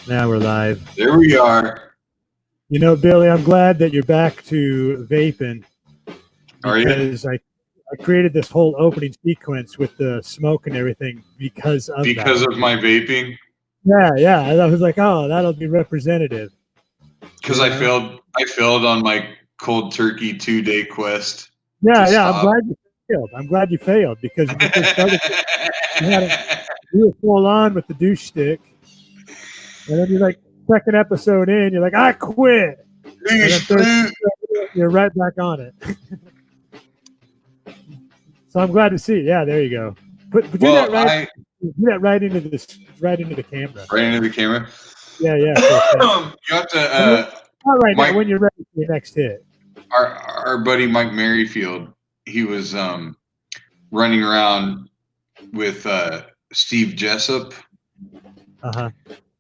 Now we're live. There we are. You know, Billy, I'm glad that you're back to vaping Are you? because I created this whole opening sequence with the smoke and everything because of my vaping? Yeah. I was like, oh, that'll be representative. Because I failed on my cold turkey 2-day quest. Yeah. I'm glad you failed because when you first started, you were full on with the douche stick, and then you're like, second episode in, you're like, I quit. And then third episode, you're right back on it. So I'm glad to see. Yeah, there you go. Do that right into the camera. Right into the camera. Yeah. You have to. Not right now. When you're ready for your next hit. Our buddy Mike Merrifield, he was running around with Steve Jessup,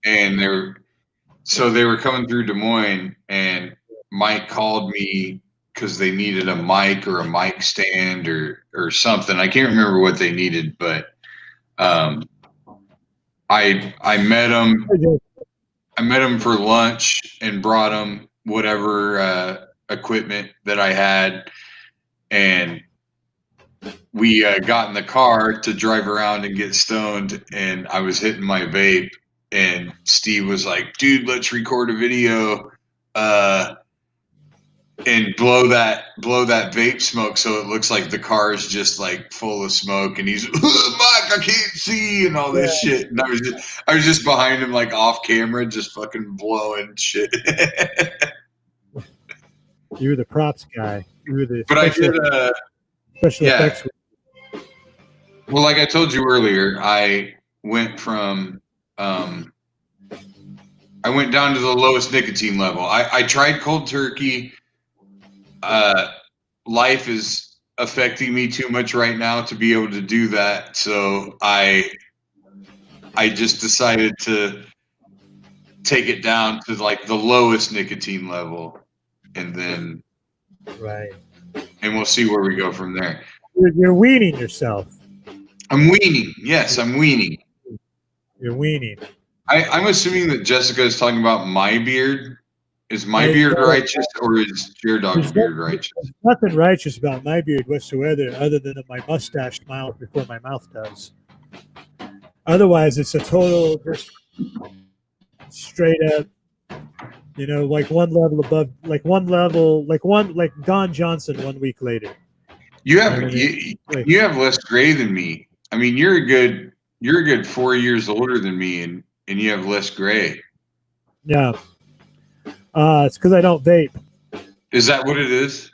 and they were coming through Des Moines, and Mike called me because they needed a mic or a mic stand or something. I can't remember what they needed, but I met him. I met him for lunch and brought him whatever equipment that I had, and we got in the car to drive around and get stoned. And I was hitting my vape, and Steve was like, "Dude, let's record a video." And blow that vape smoke so it looks like the car is just like full of smoke, and he's Mike, I can't see, and all this shit. And I was just behind him, like off camera, just fucking blowing shit. You were the props guy. You were the special effects. Well, like I told you earlier, I went from I went down to the lowest nicotine level. I tried cold turkey. Life is affecting me too much right now to be able to do that, so I just decided to take it down to like the lowest nicotine level, and then and we'll see where we go from there. You're weaning yourself. I'm weaning. Yes, I'm weaning. You're weaning. I'm assuming that Jessica is talking about my beard. Is my beard righteous, or is your dog's beard righteous? There's nothing righteous about my beard whatsoever, other than my mustache smiles before my mouth does. Otherwise, it's a total, just straight up, like one level above, like Don Johnson 1 week later. You have less gray than me. I mean, you're a good 4 years older than me, and you have less gray. Yeah. It's because I don't vape. Is that what it is?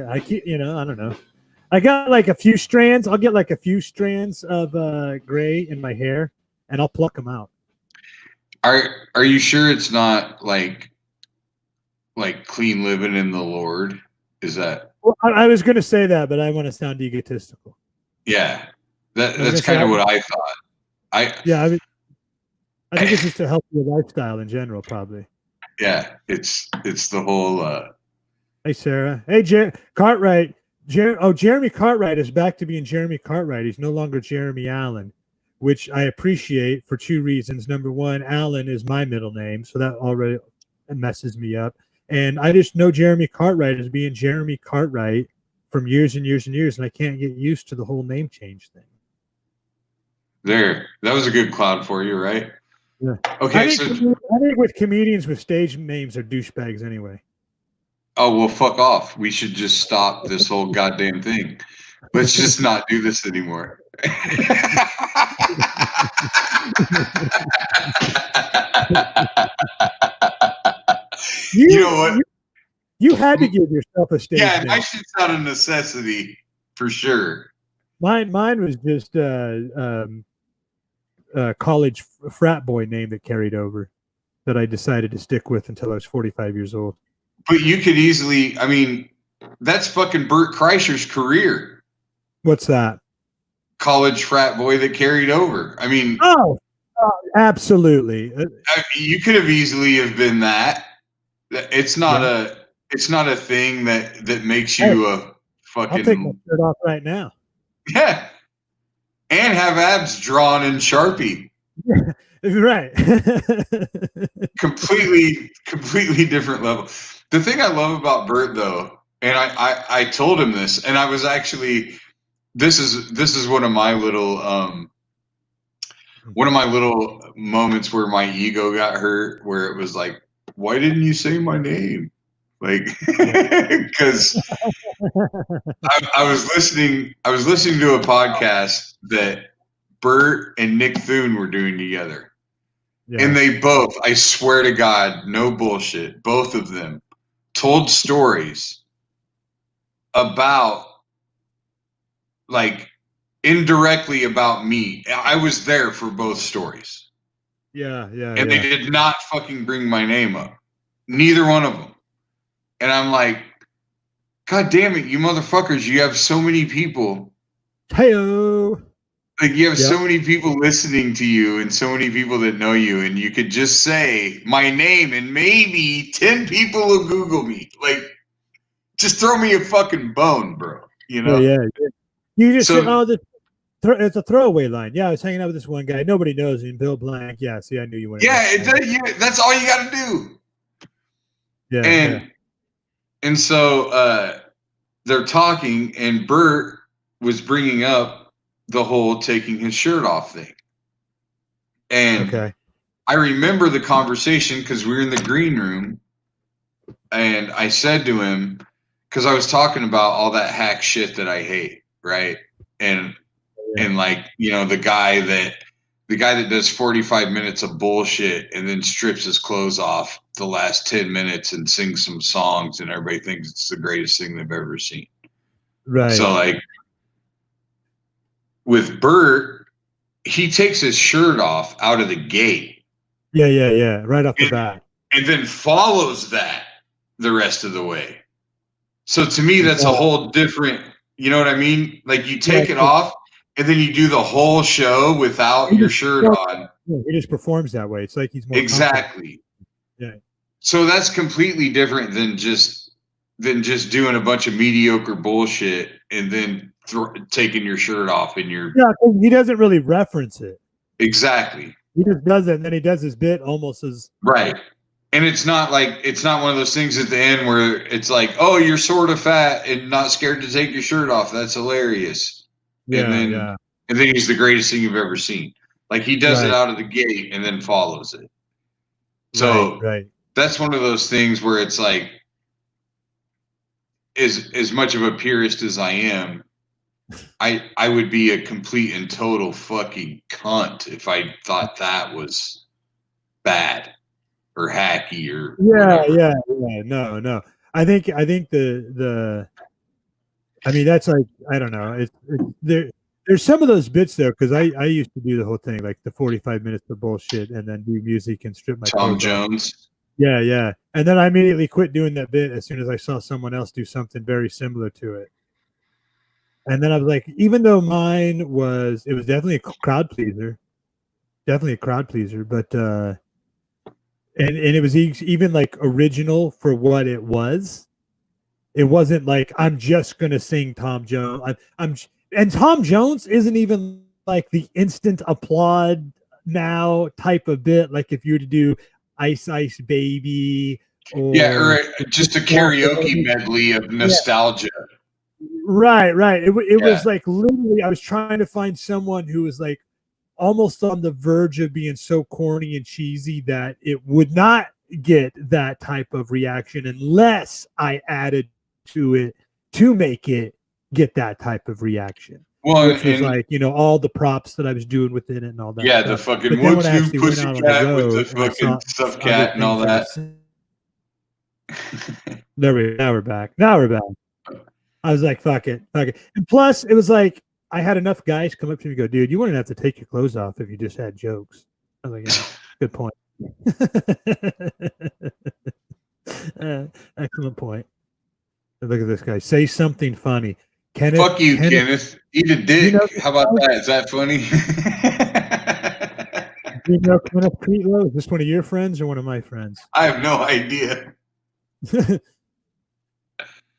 I keep, I don't know. I got like a few strands. I'll get like a few strands of gray in my hair, and I'll pluck them out. Are you sure it's not like clean living in the Lord? Is that? Well, I was going to say that, but I want to sound egotistical. Yeah, that's kind of what I thought. I think it's just a healthier lifestyle in general, probably. Yeah, it's the whole. Hey, Sarah. Hey, Cartwright. Jeremy Cartwright is back to being Jeremy Cartwright. He's no longer Jeremy Allen, which I appreciate for two reasons. Number one, Allen is my middle name, so that already messes me up. And I just know Jeremy Cartwright as being Jeremy Cartwright from years and years and years, and I can't get used to the whole name change thing. That was a good cloud for you, right? Yeah. Okay. I think with comedians with stage names are douchebags anyway. Oh, well, fuck off. We should just stop this whole goddamn thing. Let's just not do this anymore. You know what? You had to give yourself a stage name. My shit's not a necessity for sure. Mine was just college frat boy name that carried over that I decided to stick with until I was 45 years old. But you could easily, I mean, that's fucking Bert Kreischer's career. What's that? College frat boy that carried over. I mean, absolutely. You could have easily have been that. It's not a thing that makes you a fucking. I'll take my shirt off right now. Yeah. And have abs drawn in Sharpie. Right. completely different level. The thing I love about Bert though, and I told him this, and I was actually this is one of my little moments where my ego got hurt, where it was like, why didn't you say my name? Like, because I was listening to a podcast that Bert and Nick Thune were doing together. Yeah. And they both, I swear to God, no bullshit, both of them told stories about, like, indirectly about me. I was there for both stories. Yeah. And they did not fucking bring my name up. Neither one of them. And I'm like, God damn it, you motherfuckers, you have so many people. Hey-o. Like, you have so many people listening to you and so many people that know you, and you could just say my name and maybe 10 people will Google me. Like, just throw me a fucking bone, bro. You know? Yeah. You just said, So, it's a throwaway line. Yeah, I was hanging out with this one guy. Nobody knows him. Bill Blank. Yeah, see, I knew you wouldn't. yeah, that's all you got to do. Yeah. And so they're talking, and Bert was bringing up the whole taking his shirt off thing. And I remember the conversation because we were in the green room, and I said to him, because I was talking about all that hack shit that I hate, right? And like, you know, the guy that does 45 minutes of bullshit and then strips his clothes off the last 10 minutes and sings some songs, and everybody thinks it's the greatest thing they've ever seen. Right. So, like, with Bert, he takes his shirt off out of the gate. Yeah. Right off the bat. And then follows that the rest of the way. So to me, that's a whole different, you know what I mean? Like, you take it off and then you do the whole show without your shirt on. He just performs that way. It's like he's more exactly. Yeah. So that's completely different than just doing a bunch of mediocre bullshit and then taking your shirt off and you're he doesn't really reference it. Exactly. He just does it, and then he does his bit almost as right. And it's not one of those things at the end where it's like, oh, you're sort of fat and not scared to take your shirt off. That's hilarious. And then he's the greatest thing you've ever seen. Like, he does it out of the gate and then follows it. So that's one of those things where it's like, as much of a purist as I am, I would be a complete and total fucking cunt if I thought that was bad or hacky or yeah. No. I think the I mean, that's like, I don't know. There's some of those bits though, because I used to do the whole thing, like the 45 minutes of bullshit and then do music and strip my Tom clothes Jones. off. Yeah. And then I immediately quit doing that bit as soon as I saw someone else do something very similar to it. And then I was like, even though it was definitely a crowd pleaser, but and it was even like original for what it was. It wasn't like, I'm just gonna sing Tom Jones. And Tom Jones isn't even like the instant applaud now type of bit. Like if you were to do Ice Ice Baby, or just a karaoke medley of nostalgia. Right. It was like, literally, I was trying to find someone who was like almost on the verge of being so corny and cheesy that it would not get that type of reaction unless I added to it to make it get that type of reaction. Well, which was like, you know, all the props that I was doing within it and all that. Yeah, stuff. the fucking but then when I one-two actually went out on the road with the fucking stuffed cat and all that. Now we're back. I was like, fuck it. And plus, it was like, I had enough guys come up to me and go, dude, you wouldn't have to take your clothes off if you just had jokes. I was like, yeah, good point. Excellent point. Look at this guy. Say something funny. Fuck you, Kenneth. Eat a dick. How about that? Is that funny? You know Kenneth Creedlow? Is this one of your friends or one of my friends? I have no idea.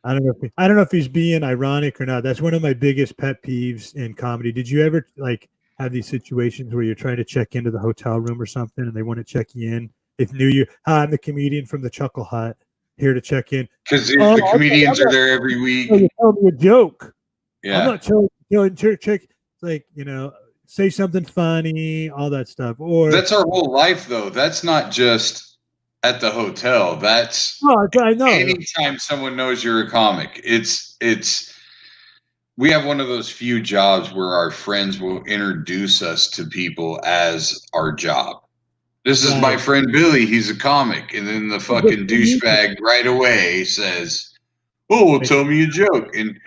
I don't know if he's being ironic or not. That's one of my biggest pet peeves in comedy. Did you ever like have these situations where you're trying to check into the hotel room or something, and they want to check you in. If knew you, hi, I'm the comedian from the Chuckle Hut, here to check in. Because Oh, the comedians are there every week. tell me a joke. I'm Yeah. not telling check. Like, say something funny, all that stuff. Or That's our whole life, though. That's not just at the hotel. That's I know. anytime someone knows you're a comic. It's we have one of those few jobs where our friends will introduce us to people as our job. This is my friend Billy. He's a comic. And then the fucking douchebag right away says, oh, well, tell me a joke. And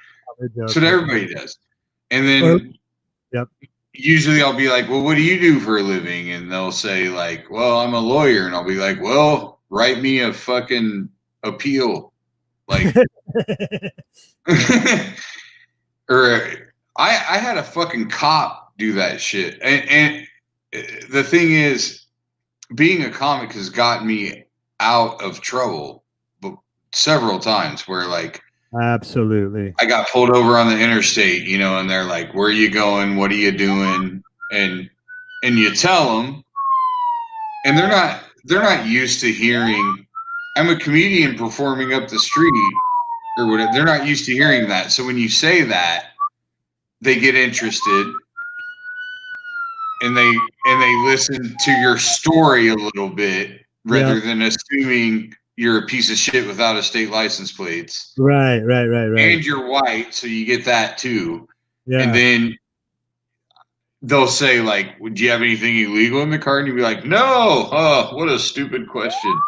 that's what everybody does. And then usually I'll be like, well, what do you do for a living? And they'll say, like, well, I'm a lawyer. And I'll be like, well, write me a fucking appeal. Like, or I had a fucking cop do that shit. And the thing is, being a comic has gotten me out of trouble several times where, like, absolutely, I got pulled over on the interstate, and they're like, where are you going? What are you doing? And you tell them, and they're not used to hearing, I'm a comedian performing up the street or whatever. They're not used to hearing that. So when you say that, they get interested and they listen to your story a little bit rather than assuming you're a piece of shit without a state license plates. Right. And you're white, so you get that too. Yeah. And then they'll say, like, do you have anything illegal in the car? And you'll be like, no. Oh, what a stupid question.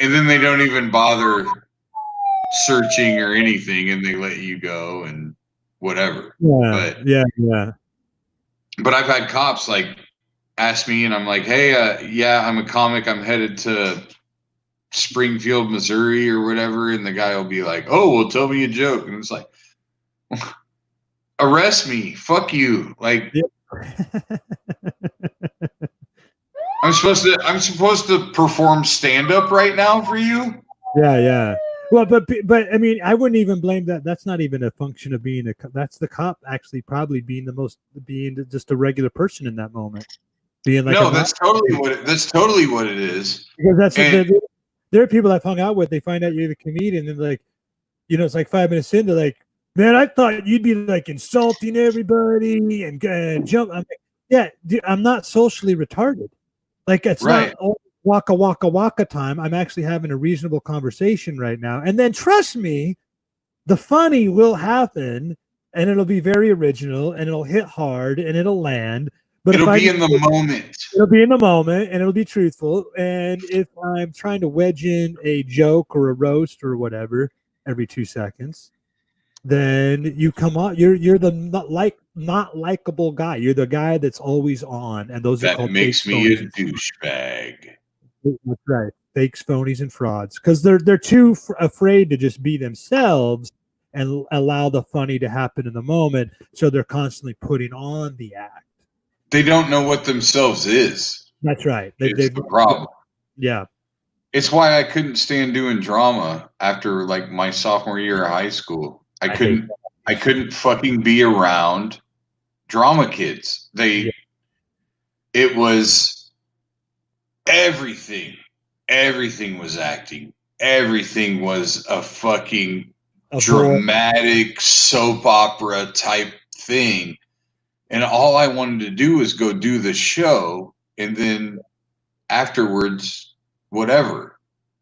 And then they don't even bother searching or anything, and they let you go and whatever. Yeah. But I've had cops, like, ask me, and I'm like, hey, yeah, I'm a comic. I'm headed to Springfield, Missouri or whatever. And the guy will be like, oh, well, tell me a joke. And it's like, arrest me. Fuck you. Like, I'm supposed to perform stand-up right now for you. Yeah. Well, but I mean, I wouldn't even blame that. That's not even a function of being that's the cop actually probably being just a regular person in that moment. Being like, no, that's totally what it is. Because there are people I've hung out with. They find out you're the comedian, and like, it's like 5 minutes in, they're like, man, I thought you'd be like insulting everybody and jump. I'm like, yeah, dude, I'm not socially retarded. Like, it's not waka time. I'm actually having a reasonable conversation right now. And then trust me, the funny will happen, and it'll be very original, and it'll hit hard, and it'll land. But it'll be in the moment. It'll be in the moment, and it'll be truthful. And if I'm trying to wedge in a joke or a roast or whatever every 2 seconds, then you come on. You're the not likable guy. You're the guy that's always on, and those are called makes me a douchebag. That's right, fakes, phonies, and frauds, because they're too afraid to just be themselves and allow the funny to happen in the moment. So they're constantly putting on the act. They don't know what themselves is. That's right. It's the problem. Yeah. It's why I couldn't stand doing drama after, like, my sophomore year of high school. I couldn't fucking be around drama kids. It was everything. Everything was acting. Everything was a fucking dramatic soap opera type thing. And all I wanted to do was go do the show, and then afterwards, whatever.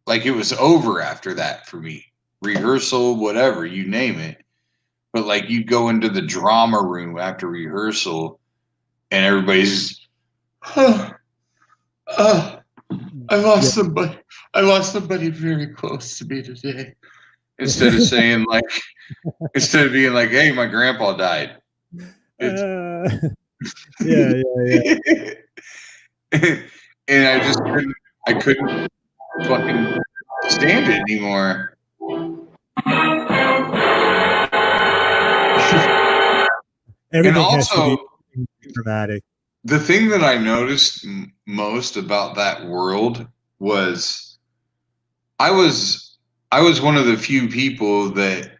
Like, it was over after that for me. Rehearsal, whatever, you name it. But, like, you'd go into the drama room after rehearsal, and everybody's, I lost somebody. I lost somebody very close to me today. Instead of saying, like, instead of being like, hey, my grandpa died. Yeah. And I couldn't fucking stand it anymore. Everything and also, has to be dramatic. The thing that I noticed most about that world was I was one of the few people that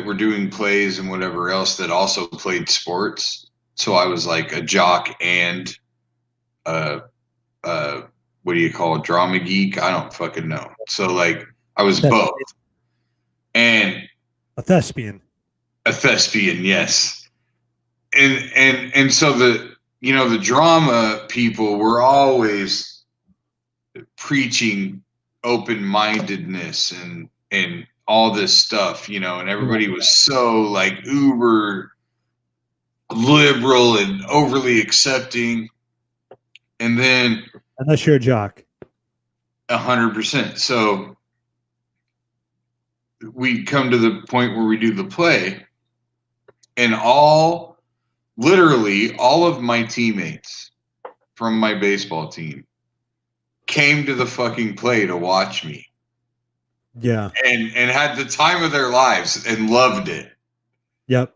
were doing plays and whatever else that also played sports. So I was like a jock and what do you call it, drama geek? I don't fucking know. So like I was both. And a thespian. A thespian, yes. And so the drama people were always preaching open-mindedness and all this stuff, and everybody was so like uber liberal and overly accepting. And then unless you're a jock. 100%. So we come to the point where we do the play, and literally all of my teammates from my baseball team came to the fucking play to watch me. Yeah. And had the time of their lives and loved it. Yep.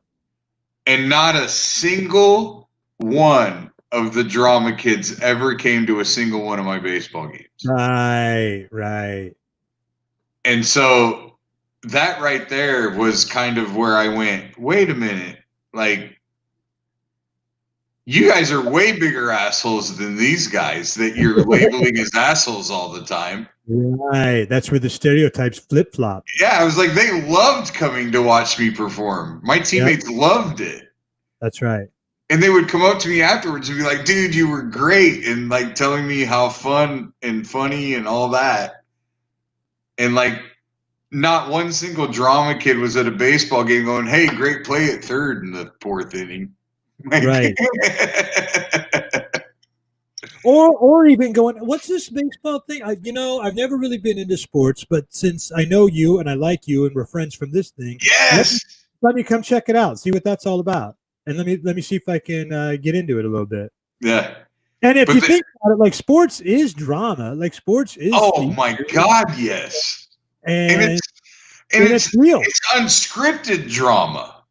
And not a single one of the drama kids ever came to a single one of my baseball games. Right. And so that right there was kind of where I went, wait a minute, like, you guys are way bigger assholes than these guys that you're labeling as assholes all the time. Right. That's where the stereotypes flip-flop. Yeah, I was like, they loved coming to watch me perform. My teammates loved it. That's right. And they would come up to me afterwards and be like, dude, you were great. And like telling me how fun and funny and all that. And like, not one single drama kid was at a baseball game going, hey, great play at third in the fourth inning. Like, right. Or even going, what's this baseball thing? I've never really been into sports, but since I know you and I like you and we're friends from this thing, yes, let me come check it out, see what that's all about, and let me see if I can get into it a little bit. Yeah. And if you think about it, like sports is drama, like sports is. Oh my God, yes. And it's real. It's unscripted drama.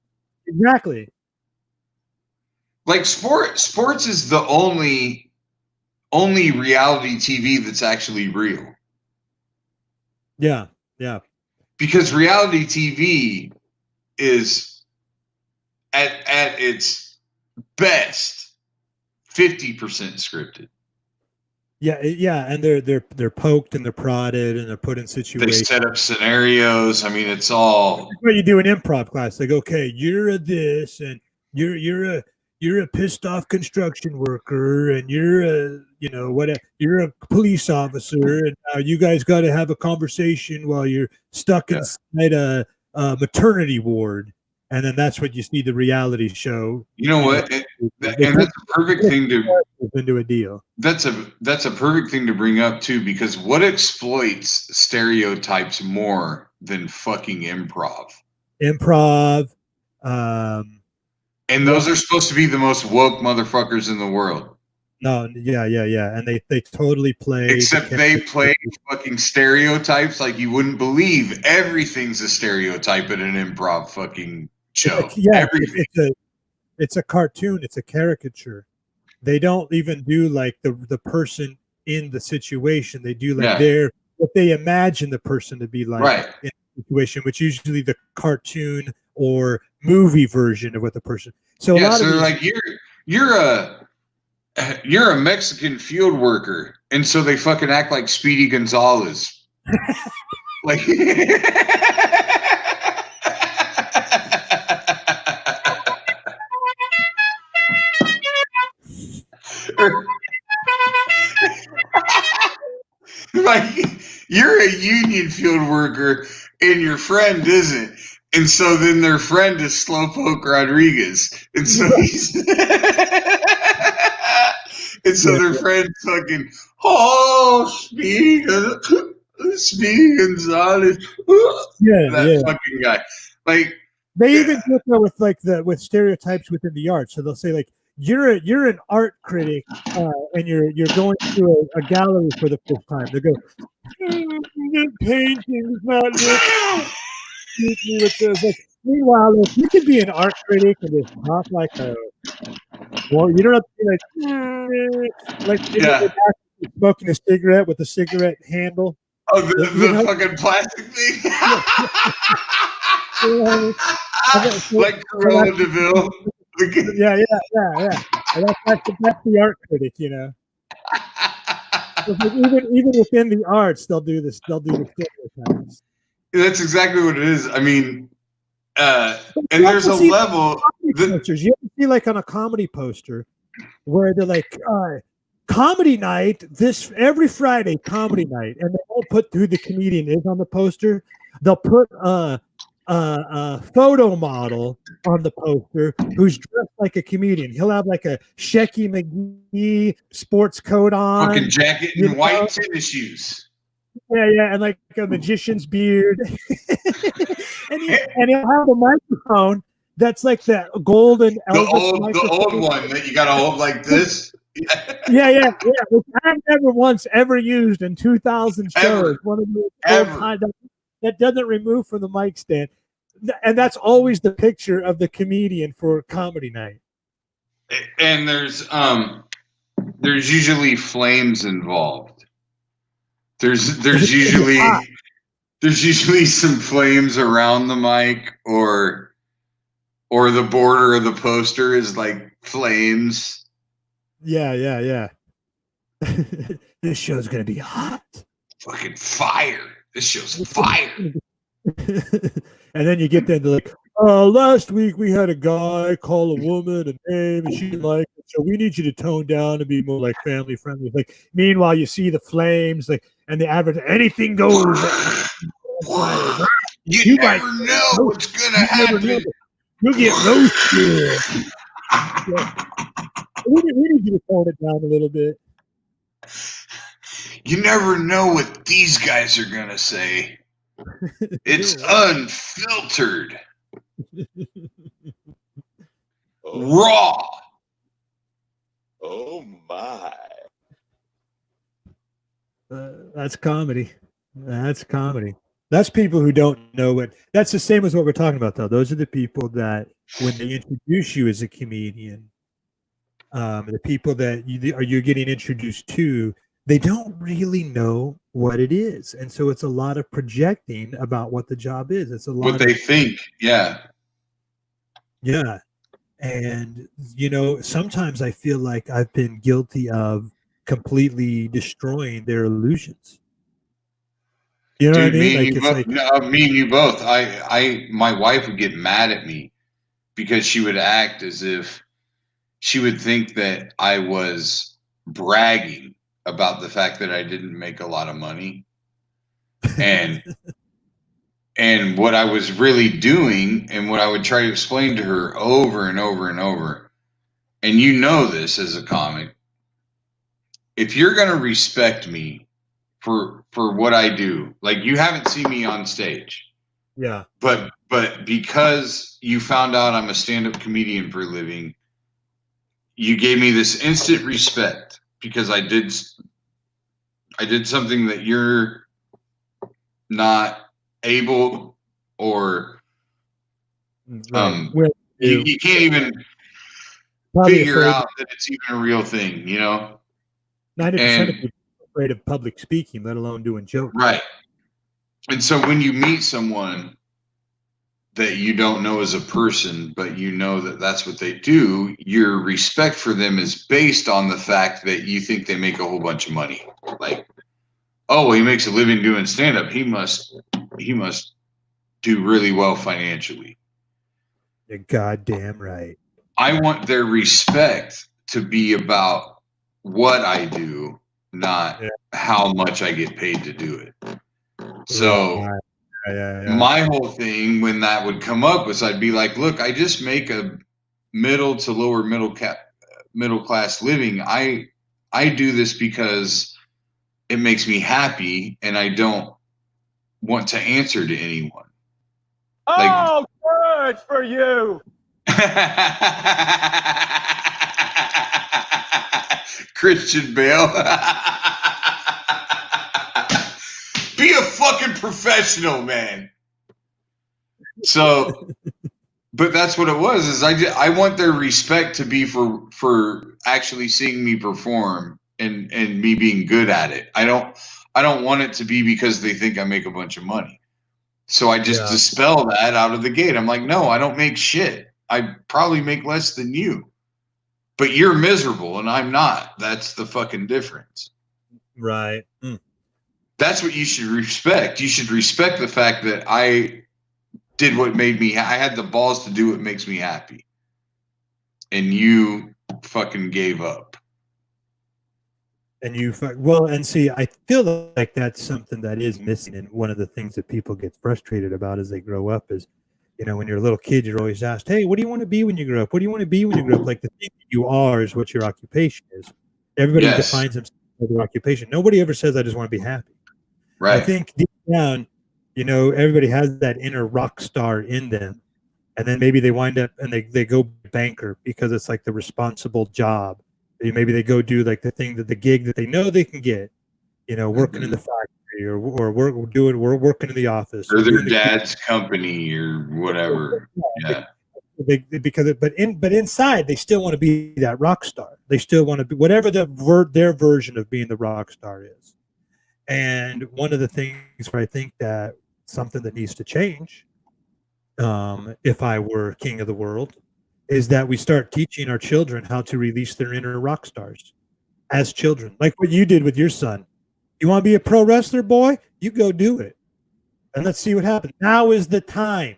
Exactly. Like sports is the only reality TV that's actually real. Yeah. Because reality TV is at its best 50% scripted. Yeah, and they're poked and they're prodded and they're put in situations. They set up scenarios. I mean, it's all. That's what you do in improv class. Like, okay, you're a this, and you're a pissed off construction worker, and you're a police officer, and you guys got to have a conversation while you're stuck inside a maternity ward. And then that's what you see the reality show. You know what? And that's a perfect thing to into a deal. That's a perfect thing to bring up too, because what exploits stereotypes more than fucking improv? And those are supposed to be the most woke motherfuckers in the world. No, yeah, and they totally play. Except they play fucking stereotypes like you wouldn't believe. Everything's a stereotype at an improv fucking show. It's a cartoon. It's a caricature. They don't even do like the person in the situation. They do like what they imagine the person to be like in the situation, which usually the cartoon or movie version of what the person. So they're like you're a Mexican field worker, and so they fucking act like Speedy Gonzalez. Like like you're a union field worker and your friend isn't. And so then their friend is Slowpoke Rodriguez. And so their friend's fucking, Speedy Gonzalez. That fucking guy. Like they even do it with stereotypes within the art. So they'll say like you're an art critic and you're going to a gallery for the first time. They go, painting's not looking. Meanwhile, if you can be an art critic and just talk like you don't have to be like smoking a cigarette with a cigarette handle. Oh, the fucking plastic thing. Like Cruella DeVille. Yeah. And that's the art critic, you know. Even within the arts, they'll do this. They'll do the stereotypes. That's exactly what it is. I mean, But and you there's also a see level that posters. You ever see like on a comedy poster where they're like, comedy night this every Friday, comedy night, and they won't put who the comedian is on the poster. They'll put a photo model on the poster who's dressed like a comedian. He'll have like a Shecky McGee sports coat fucking on, jacket you and know? white tennis shoes. Yeah, and like a magician's beard, and he'll have a microphone that's like that golden Elvis The old microphone. one that you gotta hold like this. Yeah. Which I've never once ever used in 2,000 shows. Ever. One of those old Ever. time that doesn't remove from the mic stand, and that's always the picture of the comedian for comedy night. And there's usually flames involved. There's usually some flames around the mic, or the border of the poster is like flames. Yeah. This show's gonna be hot. Fucking fire. This show's fire. And then you get there and they're like, last week we had a guy call a woman a name and she didn't like it, so we need you to tone down and be more like family friendly. Like, meanwhile, you see the flames, like, and the average anything goes. You never know what's gonna happen. You'll get roasted. We need you to tone it down a little bit. You never know what these guys are gonna say. It's unfiltered. Raw. Oh my. That's comedy. That's comedy. That's people who don't know what. That's the same as what we're talking about, though. Those are the people that, when they introduce you as a comedian, the people that you're getting introduced to, they don't really know what it is, and so it's a lot of projecting about what the job is. It's a lot what they think. Yeah. And sometimes I feel like I've been guilty of completely destroying their illusions. You know what I mean? Me and you both. My wife would get mad at me because she would act as if she would think that I was bragging about the fact that I didn't make a lot of money. And and what I was really doing, and what I would try to explain to her over and over and over, and you know this as a comic, if you're going to respect me for what I do, like, you haven't seen me on stage. Yeah. But because you found out I'm a stand-up comedian for a living, you gave me this instant respect because I did something that you're not able, or you can't even figure out that it's even a real thing, 90% of people are afraid of public speaking, let alone doing jokes. Right. And so when you meet someone that you don't know as a person, but you know that that's what they do, your respect for them is based on the fact that you think they make a whole bunch of money. Like, oh, well, he makes a living doing stand-up. He must do really well financially. You're goddamn right. I want their respect to be about what I do, not how much I get paid to do it. So my whole thing when that would come up was, I'd be like, look, I just make a middle to lower middle class living. I do this because it makes me happy, and I don't want to answer to anyone. Oh, good for you. Christian Bale. Be a fucking professional, man. So, but that's what it was, is I want their respect to be for actually seeing me perform and me being good at it. I don't want it to be because they think I make a bunch of money. So I just dispel that out of the gate. I'm like, no, I don't make shit. I probably make less than you, but you're miserable and I'm not. That's the fucking difference. Right. That's what you should respect. You should respect the fact that I did what made me. I had the balls to do what makes me happy, and you fucking gave up. And and see, I feel like that's something that is missing, and one of the things that people get frustrated about as they grow up is, when you're a little kid, you're always asked, "Hey, what do you want to be when you grow up? What do you want to be when you grow up?" Like the thing that you are is what your occupation is. Everybody Yes. defines themselves by their occupation. Nobody ever says, "I just want to be happy." Right. I think deep down, everybody has that inner rock star in them, and then maybe they wind up and they go banker because it's like the responsible job. Maybe they go do like the gig that they know they can get, working in the factory or we're working in the office or their doing dad's company or whatever. Yeah. But inside they still want to be that rock star. They still want to be whatever their version of being the rock star is. And one of the things where I think that something that needs to change, if I were king of the world, is that we start teaching our children how to release their inner rock stars as children, like what you did with your son. You want to be a pro wrestler, boy? You go do it. And let's see what happens. Now is the time.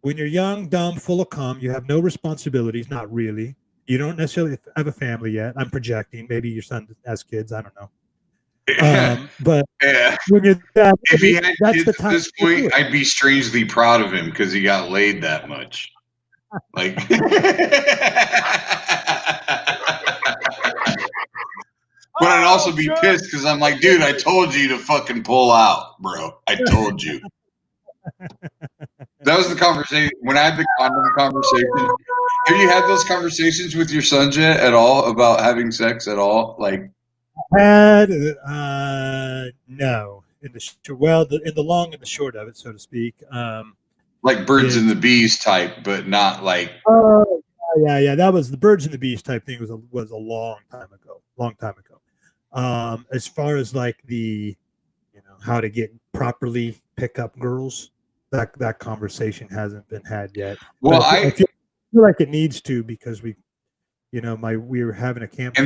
When you're young, dumb, full of cum, you have no responsibilities, not really. You don't necessarily have a family yet. I'm projecting. Maybe your son has kids. I don't know. But yeah. when you're that, If he had that's kids the time at this point, I'd be strangely proud of him because he got laid that much. Like, but I'd also be pissed because I'm like, dude, I told you to fucking pull out, bro. I told you. That was the conversation when I had the condom conversation. Have you had those conversations with your sons yet at all about having sex at all? Like, no, in the long and the short of it, so to speak. Like birds and the bees type, but not like. Oh, yeah. That was the birds and the bees type thing. Was a long time ago. As far as like the, how to properly pick up girls, that conversation hasn't been had yet. Well, I feel like it needs to because we were having a campfire.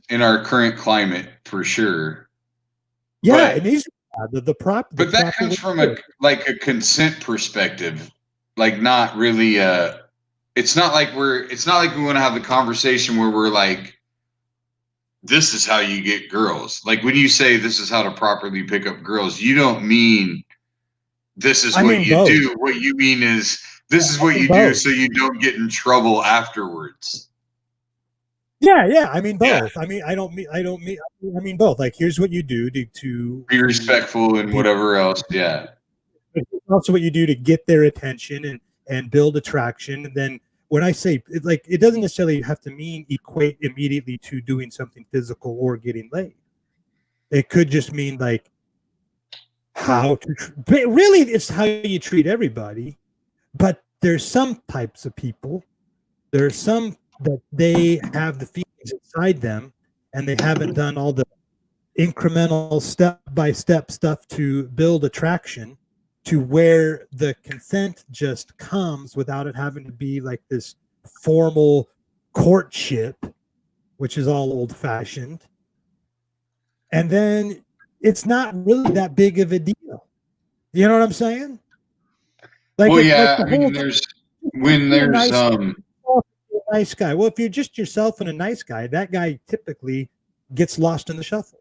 In our current climate, for sure. Yeah, it needs the prop. But that comes from a consent perspective, like not really. It's not like we want to have the conversation where we're like, this is how you get girls. Like when you say this is how to properly pick up girls, you don't mean this is what you do. What you mean is this is what you do so you don't get in trouble afterwards. Yeah. I mean both. Yeah. I mean both. Like here's what you do to be respectful and whatever else. Yeah. Also, what you do to get their attention and build attraction. And then when I say it doesn't necessarily have to equate immediately to doing something physical or getting laid. It could just mean like how to. Really, it's how you treat everybody. But there's some types of people. There's some that they have the feelings inside them and they haven't done all the incremental step-by-step stuff to build attraction to where the consent just comes without it having to be like this formal courtship, which is all old-fashioned. And then it's not really that big of a deal. You know what I'm saying? Like, well, yeah, I mean, there's nice guy. Well, if you're just yourself and a nice guy, that guy typically gets lost in the shuffle.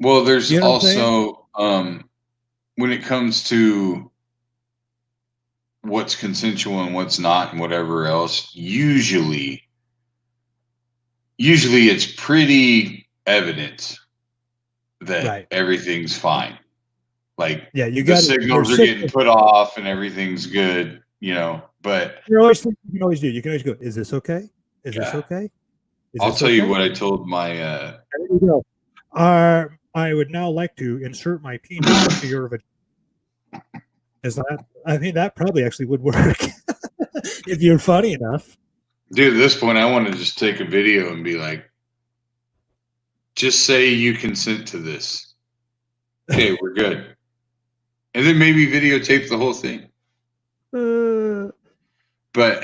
Well, there's also when it comes to what's consensual and what's not and whatever else, usually it's pretty evident that everything's fine. Like the signals are getting put off and everything's good, but you can always do. You can always go, is this okay? Is this okay? I'll tell you what I told my there you go. I would now like to insert my penis into your vagina. That probably actually would work if you're funny enough. Dude, at this point, I want to just take a video and be like, just say you consent to this. Okay, we're good. And then maybe videotape the whole thing. But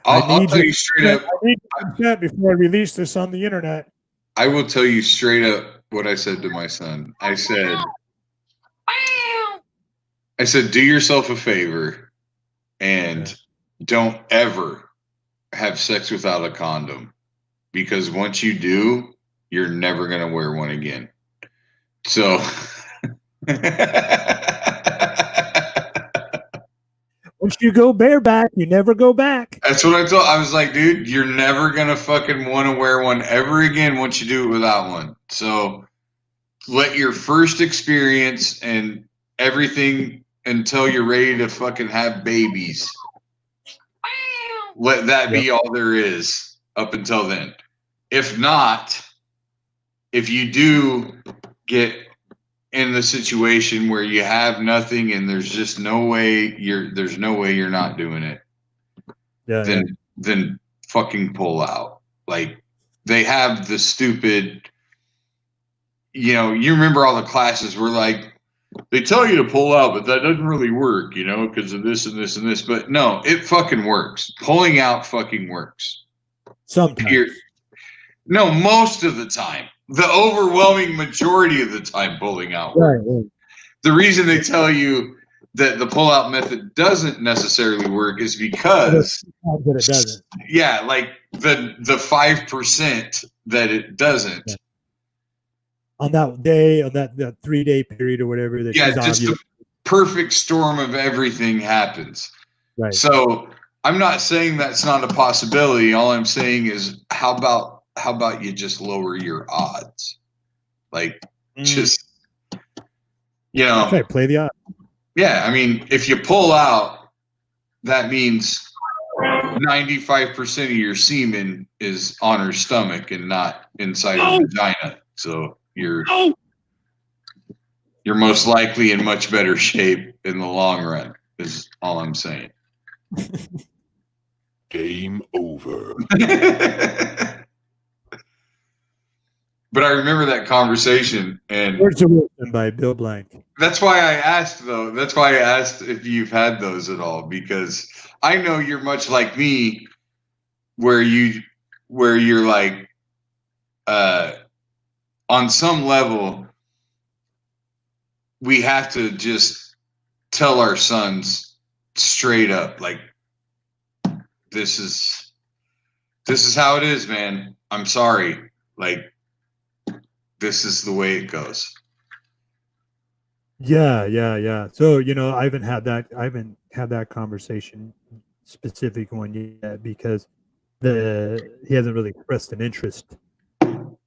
I'll tell you straight up. I need consent before I release this on the internet. I will tell you straight up what I said to my son. I said, do yourself a favor and don't ever have sex without a condom, because once you do, you're never going to wear one again. So once you go bareback, you never go back. That's what I thought. I was like, dude, you're never going to fucking want to wear one ever again once you do it without one. So let your first experience and everything until you're ready to fucking have babies, let that be all there is up until then. If not, if you do get in the situation where you have nothing and there's just no way you're not doing it, then fucking pull out. Like, they have the stupid, you remember all the classes where like they tell you to pull out, but that doesn't really work, because of this and this and this. But no, it fucking works. Pulling out fucking works. Sometimes. No, most of the time. The overwhelming majority of the time, pulling out works. Right. The reason they tell you that the pull-out method doesn't necessarily work is because it doesn't. Yeah, like the 5% that it doesn't. Yeah. On that day, on that 3-day period or whatever, that just the perfect storm of everything happens. Right. So I'm not saying that's not a possibility. All I'm saying is, how about you just lower your odds? Like, just try to play the odds. Yeah, I mean, if you pull out, that means 95% of your semen is on her stomach and not inside her vagina. So you're most likely in much better shape in the long run, is all I'm saying. Game over. But I remember that conversation, and Words of Wisdom by Bill Blank. That's why I asked if you've had those at all, because I know you're much like me, where you're like, on some level, we have to just tell our sons straight up, like, this is how it is, man. I'm sorry. Like, this is the way it goes. Yeah. So, I haven't had that conversation, specific one yet, because he hasn't really expressed an interest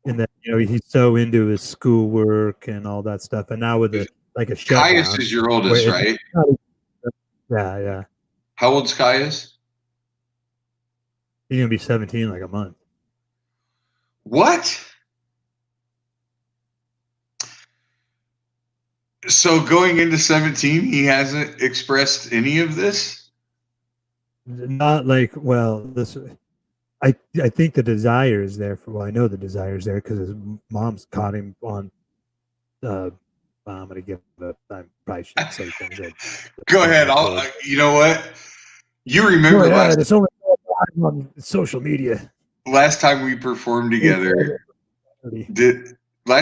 in that. He's so into his schoolwork and all that stuff, and now with a shutdown. Caius is your oldest, right? Yeah. How old's Caius? He's gonna be 17 in like a month. What? So going into 17, he hasn't expressed any of this? Not like, this. I think the desire is there I know the desire is there because his mom's caught him on. I'm gonna give up. I probably shouldn't say things. Go ahead. You know what? You remember it's only on social media. Last time we performed together, did I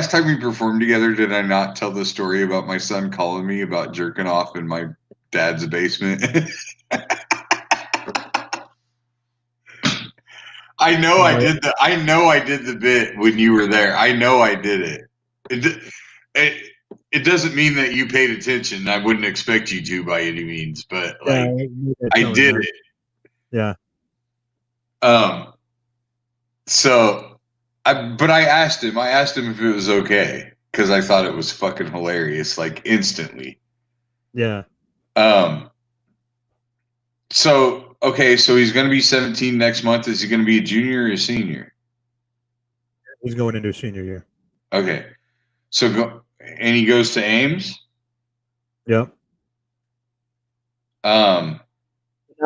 not tell the story about my son calling me about jerking off in my dad's basement? I know I did the bit when you were there. I know I did it. It doesn't mean that you paid attention. I wouldn't expect you to by any means, but like, I did it. Yeah. But I asked him if it was okay, because I thought it was fucking hilarious, like, instantly. Yeah. So he's going to be 17 next month. Is he going to be a junior or a senior? He's going into senior year. Okay. And he goes to Ames? Yep. Now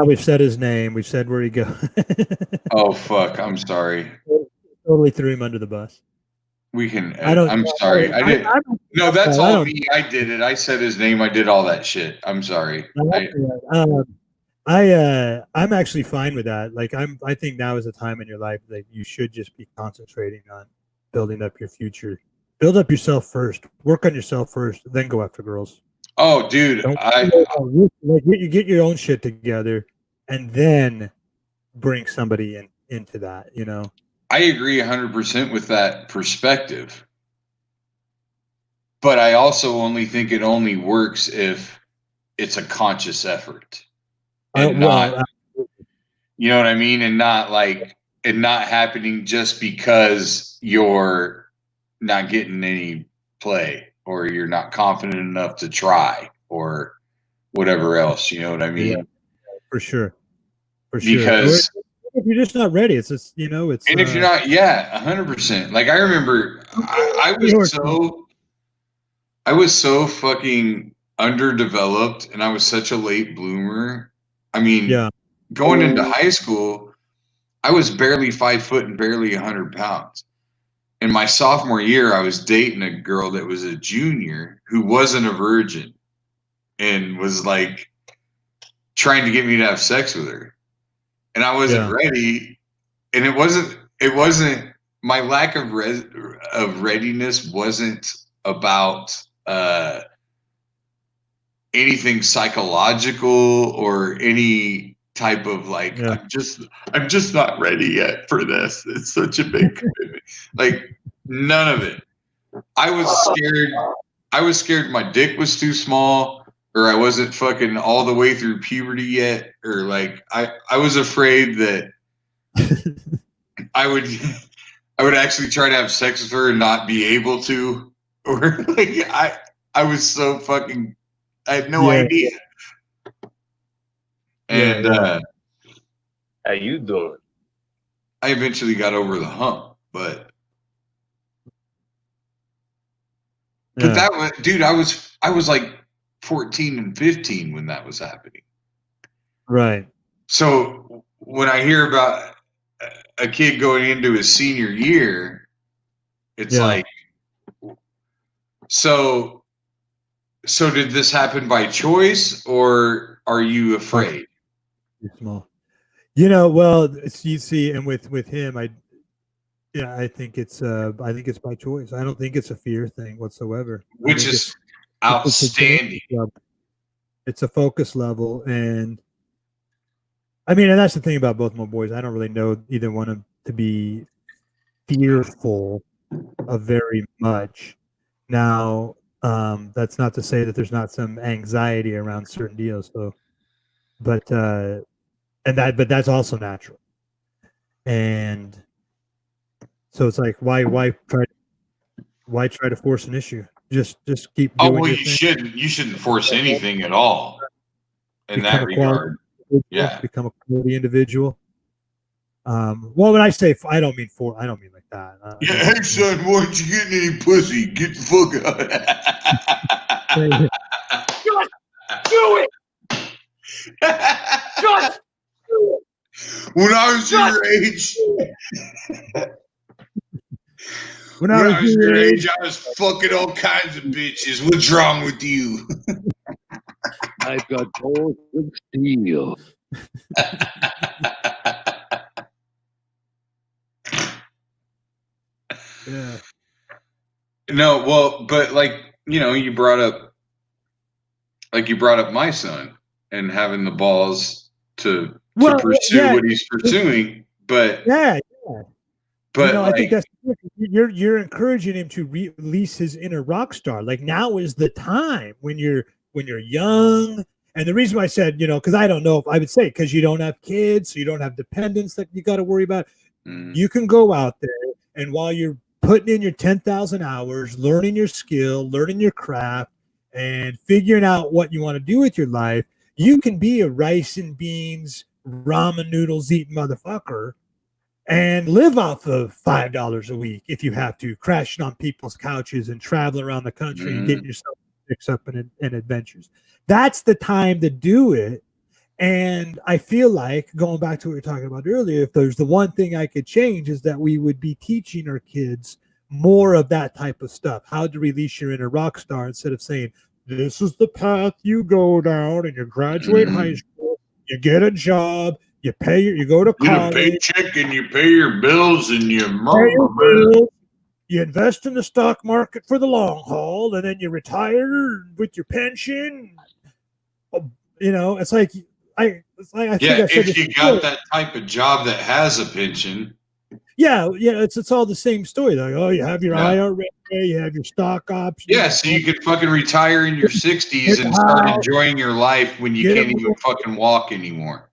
we've said his name. We've said where he goes. Oh, fuck. I'm sorry. Totally threw him under the bus. We can. I don't. I'm sorry. I didn't. No, that's I all don't. me. I did it. I said his name. I did all that shit. I'm sorry. I'm actually fine with that. Like I think now is a time in your life that you should just be concentrating on building up your future. Build up yourself first. Work on yourself first, then go after girls. Oh, dude, Don't like you get your own shit together, and then bring somebody into that. You know. I agree 100% with that perspective. But I also only think it only works if it's a conscious effort. And not, you know what I mean? And not like, and not happening just because you're not getting any play or you're not confident enough to try or whatever else. You know what I mean? Yeah, for sure. Because if you're just not ready, it's just, you know, it's. And if you're not, 100%. Like I remember, I was so fucking underdeveloped, and I was such a late bloomer. I mean, going into high school, I was barely 5 foot and barely 100 pounds. In my sophomore year, I was dating a girl that was a junior who wasn't a virgin and was like trying to get me to have sex with her, and I wasn't ready. And it wasn't my lack of readiness wasn't about anything psychological or any type of like I'm just not ready yet for this. It's such a big commitment. Like none of it. I was scared my dick was too small, or I wasn't fucking all the way through puberty yet, or like I was afraid that I would actually try to have sex with her and not be able to, or like I was so fucking, I had no idea. And how you doing? I eventually got over the hump, but that was, dude, I was like 14 and 15 when that was happening. Right. So when I hear about a kid going into his senior year, it's like, so did this happen by choice, or are you afraid? Small. You know, well, you see, and with him, I think it's by choice. I don't think it's a fear thing whatsoever. Which is outstanding. It's a focus level, and I mean, and that's the thing about both my boys. I don't really know either one of them to be fearful of very much. Now, that's not to say that there's not some anxiety around certain deals. So, but that's also natural. And so it's like, why try to force an issue? Just keep doing your thing. You shouldn't force anything at all in that regard. Become a quality individual. Well, when I say I don't mean like that. Hey son, why aren't you getting any pussy? Get the fuck out. Just do it. Just do it. When I was your age, when I was your age, I was fucking all kinds of bitches. What's wrong with you? I've got balls of steel. Yeah. No, well, but like, you know, you brought up my son and having the balls to pursue what he's pursuing, but but you know, I think that's you're encouraging him to release his inner rock star. Like now is the time when you're young. And the reason why I said, you know, because I don't know if I would say because you don't have kids, so you don't have dependents that you got to worry about. You can go out there, and while you're putting in your 10,000 hours, learning your skill, learning your craft, and figuring out what you want to do with your life, you can be a rice and beans, ramen noodles eating motherfucker and live off of $5 a week if you have to, crashing on people's couches and traveling around the country and getting yourself mixed up in adventures. That's the time to do it. And I feel like, going back to what we were talking about earlier, if there's the one thing I could change is that we would be teaching our kids more of that type of stuff. How to release your inner rock star instead of saying, this is the path you go down and you graduate high school, you get a job, you go to Get a college, paycheck and you pay your bills and you pay your bills, you invest in the stock market for the long haul, and then you retire with your pension. You know, it's like I think yeah, I said if this you before. got that type of job that has a pension. Yeah, it's all the same story. Like, oh, you have your Yeah. IRA, you have your stock options. Yeah, so you could fucking retire in your 60s and start enjoying your life when you can't even fucking walk anymore.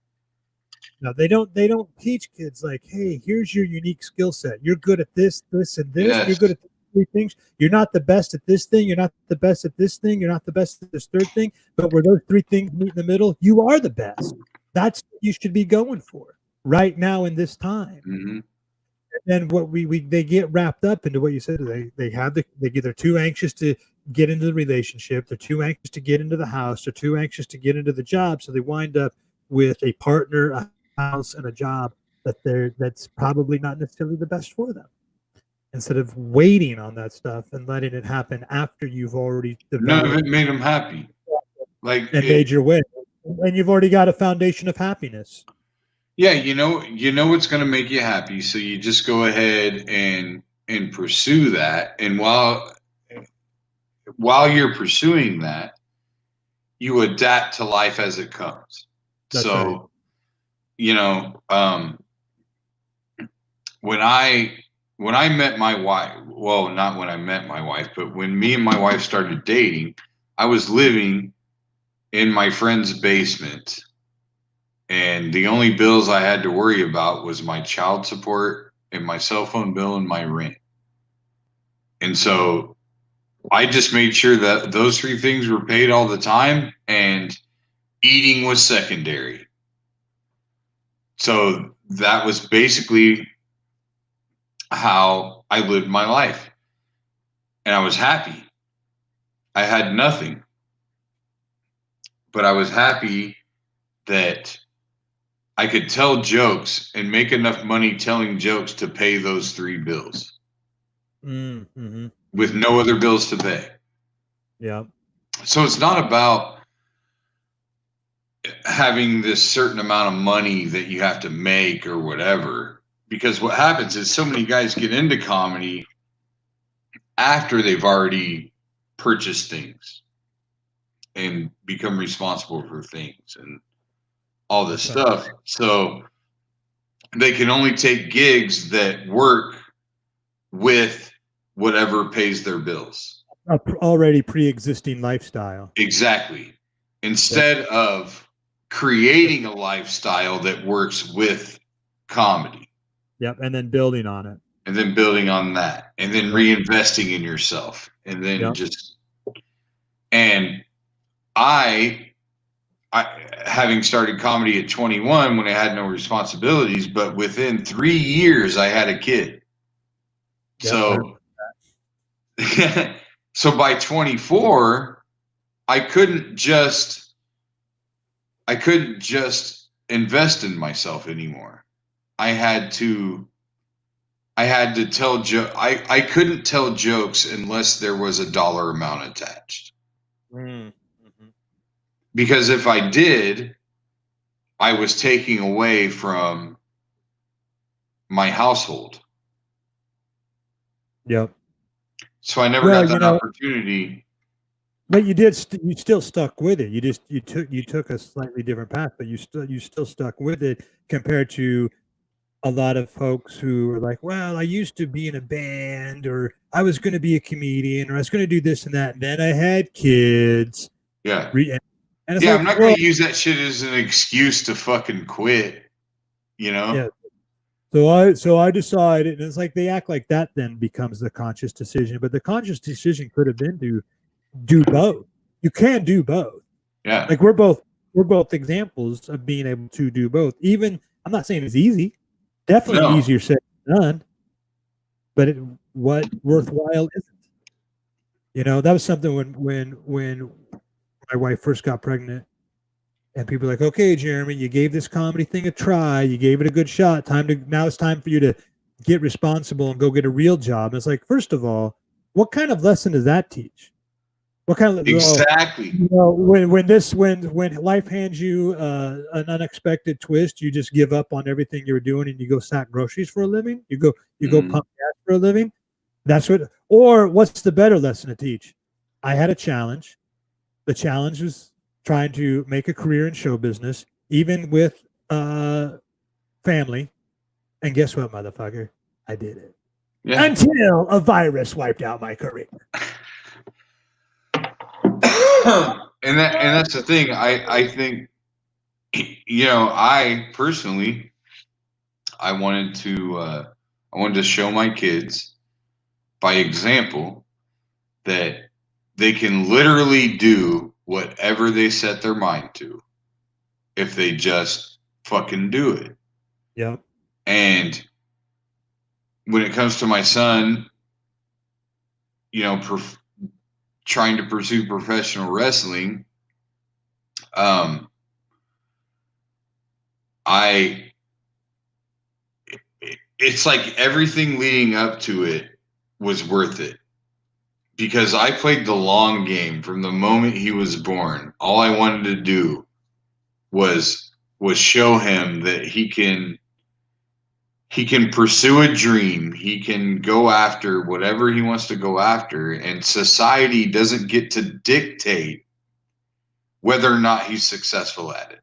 No, they don't teach kids like, hey, here's your unique skill set. You're good at this, this, and this. Yes. You're good at these three things. You're not the best at this thing. You're not the best at this thing. You're not the best at this third thing. But where those three things meet in the middle, you are the best. That's what you should be going for right now in this time. Mm-hmm. And what they get wrapped up into what you said. They're too anxious to get into the relationship. They're too anxious to get into the house. They're too anxious to get into the job. So they wind up with a partner, a house, and a job that's probably not necessarily the best for them. Instead of waiting on that stuff and letting it happen after you've already developed. None of it made them happy. Made your way. And you've already got a foundation of happiness. Yeah, you know what's going to make you happy, so you just go ahead and pursue that. And while you're pursuing that, you adapt to life as it comes. That's so, right. You know, when I met my wife, well, not when I met my wife, but when me and my wife started dating, I was living in my friend's basement. And the only bills I had to worry about was my child support and my cell phone bill and my rent. And so I just made sure that those three things were paid all the time, and eating was secondary. So that was basically how I lived my life. And I was happy. I had nothing. But I was happy that I could tell jokes and make enough money telling jokes to pay those three bills. Mm-hmm. With no other bills to pay. Yeah. So it's not about having this certain amount of money that you have to make or whatever. Because what happens is so many guys get into comedy after they've already purchased things and become responsible for things and all this stuff. So they can only take gigs that work with whatever pays their bills. Already pre-existing lifestyle. Exactly. Instead of creating a lifestyle that works with comedy. Yep. And then building on it. And then building on that. And then reinvesting in yourself. And then and I having started comedy at 21 when I had no responsibilities, but within 3 years I had a kid. Yep. So by 24, I couldn't just invest in myself anymore. I had to tell I couldn't tell jokes unless there was a dollar amount attached. Mm-hmm. Because if I did, I was taking away from my household. Yep. So I never got that opportunity. But you still stuck with it. You took a slightly different path, but you still stuck with it compared to a lot of folks who are like, well, I used to be in a band, or I was going to be a comedian, or I was going to do this and that, and then I had kids. Yeah. And it's I'm not going to use that shit as an excuse to fucking quit, you know? Yeah. So I decided, and it's like they act like that then becomes the conscious decision, but the conscious decision could have been to do both. You can do both. Yeah. Like we're both examples of being able to do both. Even I'm not saying it's easy. Definitely easier said than done. But what worthwhile isn't. You know, that was something when my wife first got pregnant, and people were like, okay, Jeremy, you gave this comedy thing a try. You gave it a good shot. Now it's time for you to get responsible and go get a real job. It's like, first of all, what kind of lesson does that teach? What kind of Exactly. when life hands you an unexpected twist, you just give up on everything you were doing and you go sack groceries for a living. You go pump gas for a living. That's what. Or what's the better lesson to teach? I had a challenge. The challenge was trying to make a career in show business, even with family. And guess what, motherfucker? I did it. Yeah. Until a virus wiped out my career. and that's the thing. I think, you know, I personally, I wanted to show my kids by example that they can literally do whatever they set their mind to if they just fucking do it. Yep. And when it comes to my son, you know, trying to pursue professional wrestling, it's like everything leading up to it was worth it, because I played the long game from the moment he was born. All I wanted to do was show him that he can pursue a dream. He can go after whatever he wants to go after, and society doesn't get to dictate whether or not he's successful at it.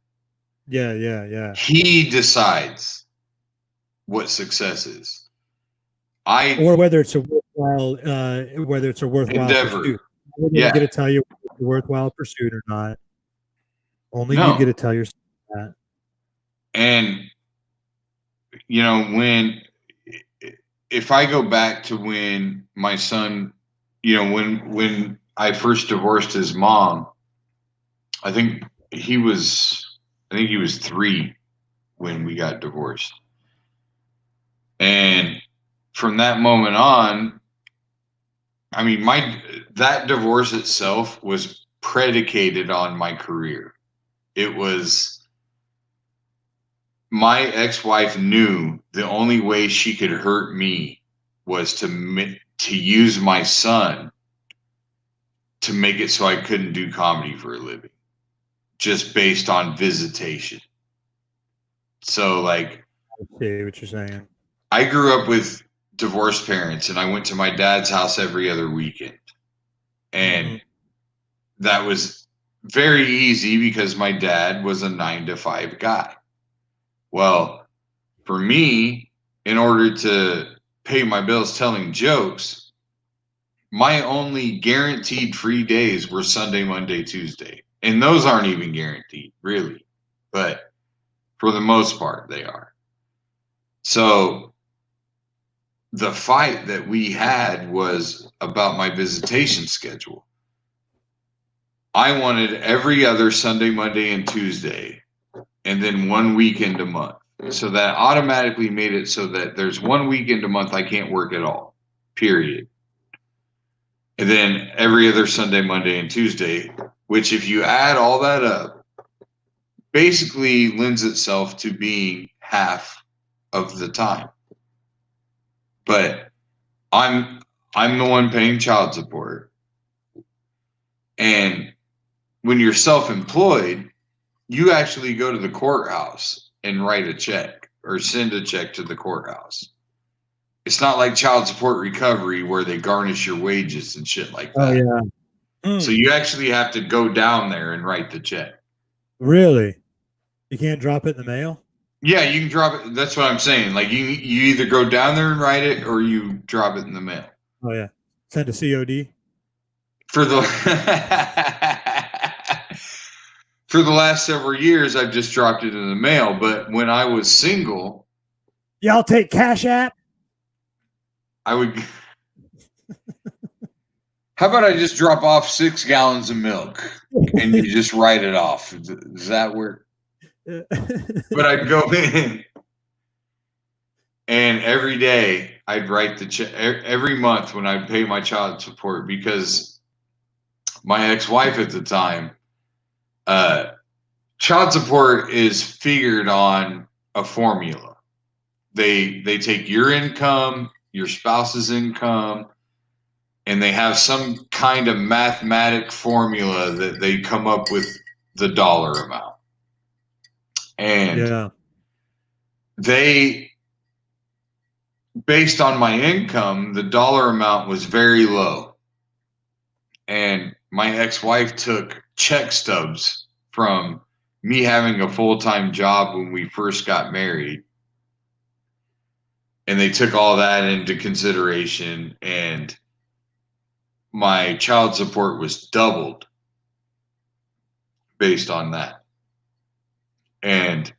Yeah. He decides what success is. Or whether it's a worthwhile endeavor. pursuit. I wouldn't get to tell you whether it's a worthwhile pursuit or not. Only you get to tell yourself that. And you know, if I go back to when my son, you know, when I first divorced his mom, I think he was 3 when we got divorced. And from that moment on, I mean, that divorce itself was predicated on my career. It was, my ex-wife knew the only way she could hurt me was to use my son to make it so I couldn't do comedy for a living, just based on visitation. So, like, I see what you're saying. I grew up with divorced parents, and I went to my dad's house every other weekend. And that was very easy because my dad was a 9-to-5 guy. Well, for me, in order to pay my bills telling jokes, my only guaranteed free days were Sunday, Monday, Tuesday. And those aren't even guaranteed, really. But for the most part, they are. So the fight that we had was about my visitation schedule. I wanted every other Sunday, Monday, and Tuesday, and then one weekend a month. So that automatically made it so that there's one weekend a month I can't work at all, period. And then every other Sunday, Monday, and Tuesday, which, if you add all that up, basically lends itself to being half of the time. But I'm the one paying child support. And when you're self-employed, you actually go to the courthouse and write a check or send a check to the courthouse. It's not like child support recovery where they garnish your wages and shit like that. Oh, yeah. So you actually have to go down there and write the check. Really? You can't drop it in the mail? Yeah, you can drop it. That's what I'm saying. Like, you either go down there and write it, or you drop it in the mail. Oh, yeah. Send a COD? For the for the last several years, I've just dropped it in the mail. But when I was single, y'all take Cash App? I would. How about I just drop off 6 gallons of milk and you just write it off? Does that work? But I'd go in, and every day I'd write the check. Every month when I'd pay my child support, because my ex-wife at the time, child support is figured on a formula. they take your income, your spouse's income, and they have some kind of mathematic formula that they come up with the dollar amount. And Yeah. they, based on my income, the dollar amount was very low. And my ex-wife took check stubs from me having a full-time job when we first got married. And they took all that into consideration, and my child support was doubled based on that. And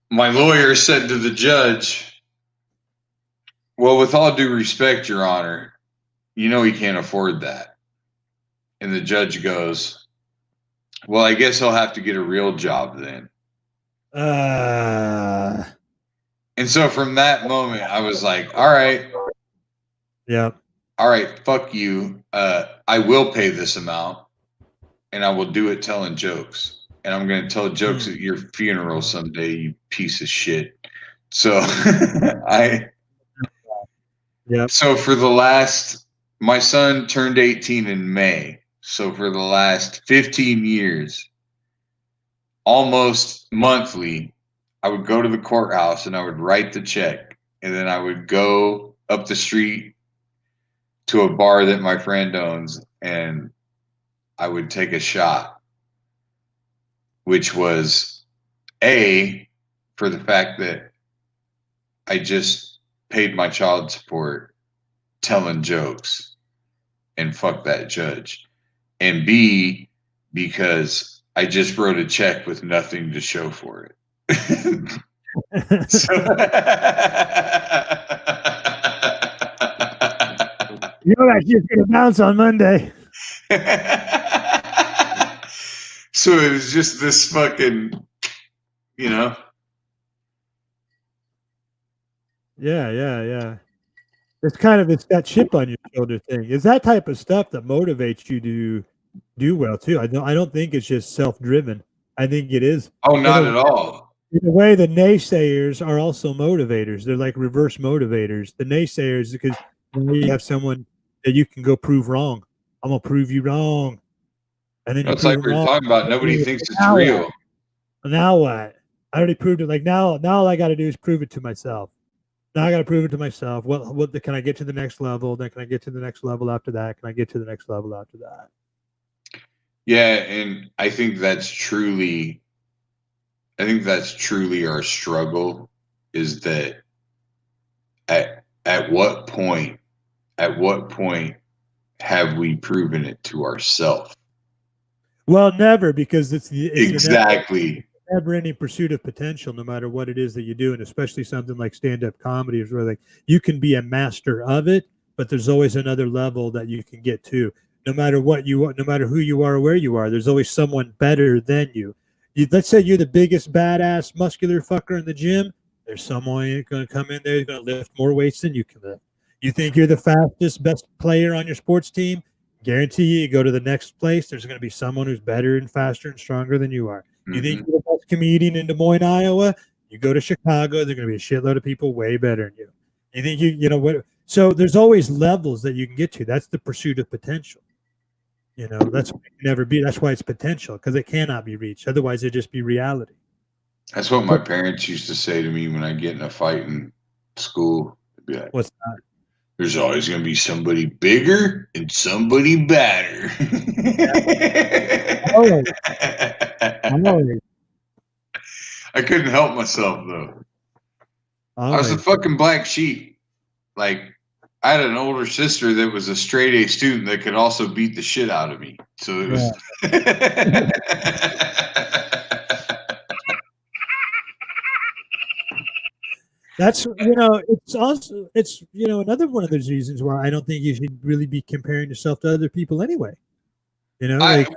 my lawyer said to the judge, well, with all due respect, Your Honor, you know he can't afford that. And the judge goes, well, I guess he'll have to get a real job then. And so from that moment, I was like, all right. Yeah. All right, fuck you. I will pay this amount, and I will do it telling jokes. And I'm going to tell jokes at your funeral someday, you piece of shit. So So for the last, my son turned 18 in May. So for the last 15 years, almost monthly, I would go to the courthouse and I would write the check. And then I would go up the street to a bar that my friend owns, and I would take a shot, which was for the fact that I just paid my child support telling jokes, and fuck that judge. And B, because I just wrote a check with nothing to show for it. You know that shit's gonna bounce on Monday. So it was just this fucking, Yeah. It's kind of that chip on your shoulder thing. It's that type of stuff that motivates you to do well too. I don't think it's just self-driven. I think it is. Oh, not at all. In a way, the naysayers are also motivators. They're like reverse motivators. The naysayers, because you have someone that you can go prove wrong. I'm gonna prove you wrong, and then it's like we were talking about. Nobody thinks it's real. Now what? I already proved it. Like now all I got to do is prove it to myself. Now I got to prove it to myself. What can I get to the next level? Then can I get to the next level after that? Can I get to the next level after that? Yeah, and I think that's truly our struggle, is that at what point have we proven it to ourselves? Well, never, because it's exactly never any pursuit of potential, no matter what it is that you do, and especially something like stand-up comedy is where like you can be a master of it, but there's always another level that you can get to. No matter what you want, no matter who you are or where you are, there's always someone better than you. Let's say you're the biggest badass muscular fucker in the gym. There's someone going to come in there who's going to lift more weights than you can lift. You think you're the fastest, best player on your sports team? Guarantee you go to the next place, there's going to be someone who's better and faster and stronger than you are. You think you're the best comedian in Des Moines, Iowa? You go to Chicago, there's going to be a shitload of people way better than you. You think you know what? So there's always levels that you can get to. That's the pursuit of potential. That's what it can never be. That's why it's potential, because it cannot be reached. Otherwise, it'd just be reality. That's what my parents used to say to me when I get in a fight in school. They'd be like, what's that? There's always going to be somebody bigger and somebody badder. Always. I couldn't help myself, though. I was a fucking black sheep. Like, I had an older sister that was a straight A student that could also beat the shit out of me. So it was. That's, it's another one of those reasons why I don't think you should really be comparing yourself to other people anyway. None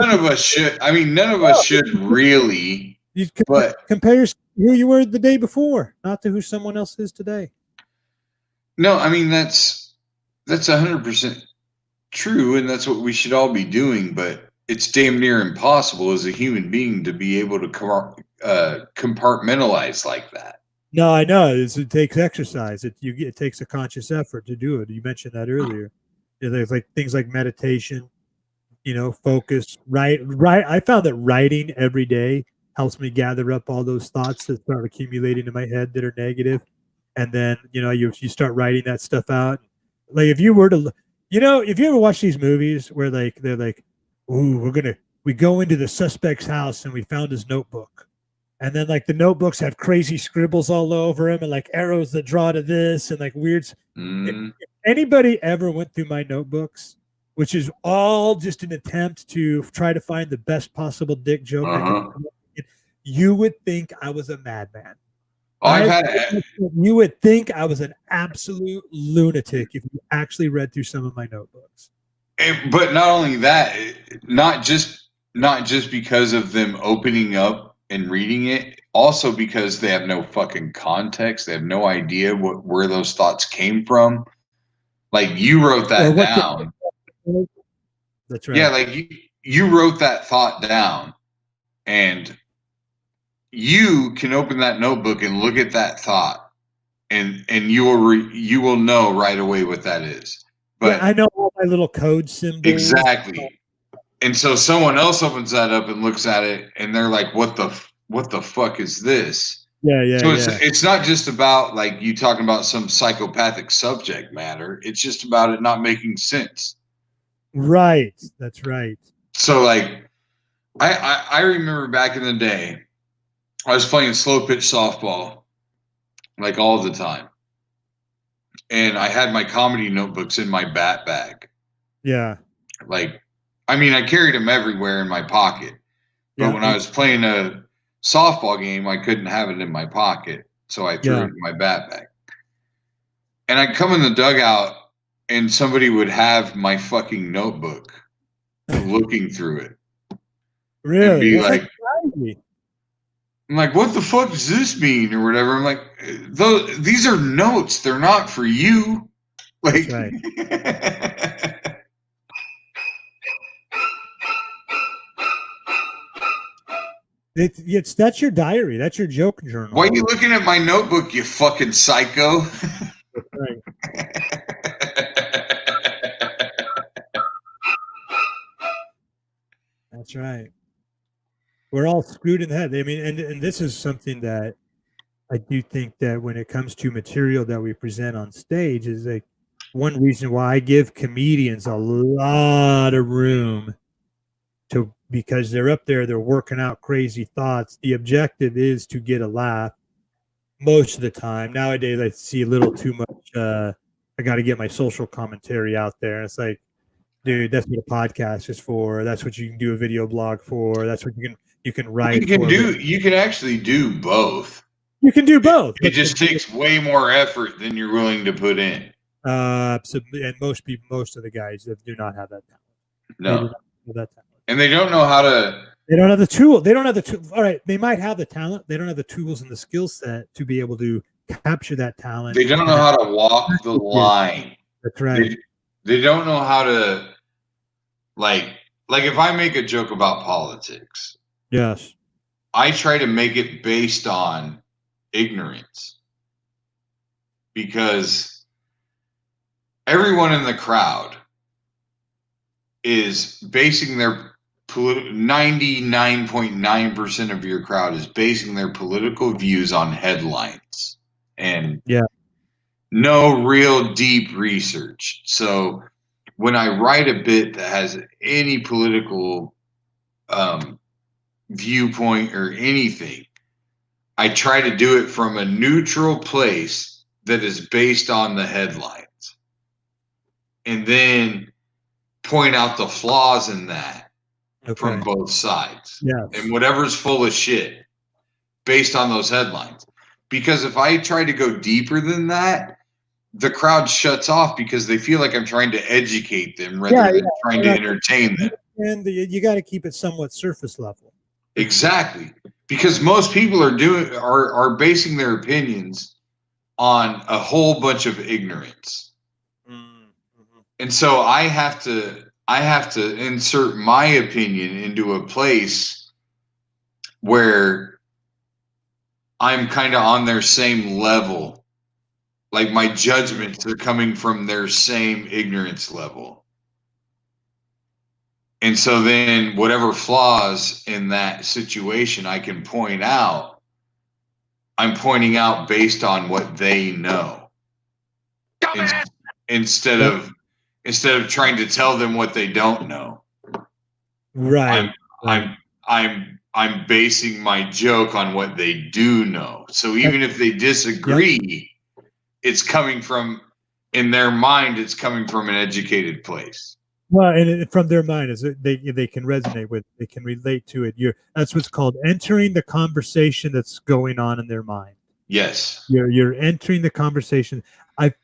of us should. I mean, none of us should really. But compare who you were the day before, not to who someone else is today. No, I mean, that's 100% true, and that's what we should all be doing. But it's damn near impossible as a human being to be able to compartmentalize like that. No, I know. It takes exercise. It takes a conscious effort to do it. You mentioned that earlier. Yeah, there's like things like meditation, focus. Right. I found that writing every day helps me gather up all those thoughts that start accumulating in my head that are negative, and then you start writing that stuff out. Like if you were to, if you ever watch these movies where like they're like, "Ooh, we go into the suspect's house and we found his notebook." And then like the notebooks have crazy scribbles all over them and like arrows that draw to this and like weird. If Mm, anybody ever went through my notebooks, which is all just an attempt to try to find the best possible dick joke I could, uh-huh. you would think I was a madman. Oh, You would think I was an absolute lunatic if you actually read through some of my notebooks. but not only that, not just because of them opening up and reading it, also because they have no fucking context. They have no idea where those thoughts came from. Like you wrote Or that what down. That's Yeah, right. like you wrote that thought down, and you can open that notebook and look at that thought, and you will know right away what that is. Yeah, But I know all my little code symbols. exactly. And so someone else opens that up and looks at it, and they're like, what the fuck is this?" Yeah, yeah, So yeah. it's not just about like you talking about some psychopathic subject matter. It's just about it not making sense. Right. That's right. So like I remember back in the day, I was playing slow pitch softball like all the time, and I had my comedy notebooks in my bat bag. Yeah. Like, I mean, I carried them everywhere in my pocket. But Yeah. when I was playing a softball game, I couldn't have it in my pocket, so I threw Yeah. it in my bat bag. And I'd come in the dugout, and somebody would have my fucking notebook, looking through it, and Really? be That's like like, crazy. "I'm like, what the fuck does this mean, or whatever?" I'm like, these are notes. They're not for you." That's Like, right. That's your diary. That's your joke journal. why are you looking at my notebook, you fucking psycho? That's right. That's right. We're all screwed in the head. I mean, and this is something that I do think that when it comes to material that we present on stage is like one reason why I give comedians a lot of room to because they're up there, they're working out crazy thoughts. The objective is to get a laugh most of the time. Nowadays, I see a little too much. I got to get my social commentary out there. It's like, dude, that's what a podcast is for. That's what you can do a video blog for. That's what you can write for. But You can actually do both. you can do both. It just takes way more effort than you're willing to put in. And most of the guys that do not have that talent. They do No. not have that talent. And they don't know how to. They don't have the tool. They don't have the tool. All right, they might have the talent. They don't have the tools and the skill set to be able to capture that talent. They don't know how to walk the line. That's right. They don't know how to like if I make a joke about politics, Yes. I try to make it based on ignorance, because everyone in the crowd is basing their 99.9% of your crowd is basing their political views on headlines and Yeah. no real deep research. So when I write a bit that has any political viewpoint or anything, I try to do it from a neutral place that is based on the headlines, and then point out the flaws in that from both sides. Yes. And whatever's full of shit based on those headlines. Because if I try to go deeper than that, the crowd shuts off because they feel like I'm trying to educate them rather than trying to entertain them. And you got to keep it somewhat surface level. Exactly. Because most people are basing their opinions on a whole bunch of ignorance. Mm-hmm. And so I have to insert my opinion into a place where I'm kind of on their same level. Like my judgments are coming from their same ignorance level. And so then whatever flaws in that situation I can point out, I'm pointing out based on what they know. Instead of trying to tell them what they don't know. Right. I'm basing my joke on what they do know. So even if they disagree, it's coming from, in their mind, it's coming from an educated place. Well, and from their mind, is they can resonate with, they can relate to it. That's what's called entering the conversation that's going on in their mind. Yes. You're entering the conversation. That's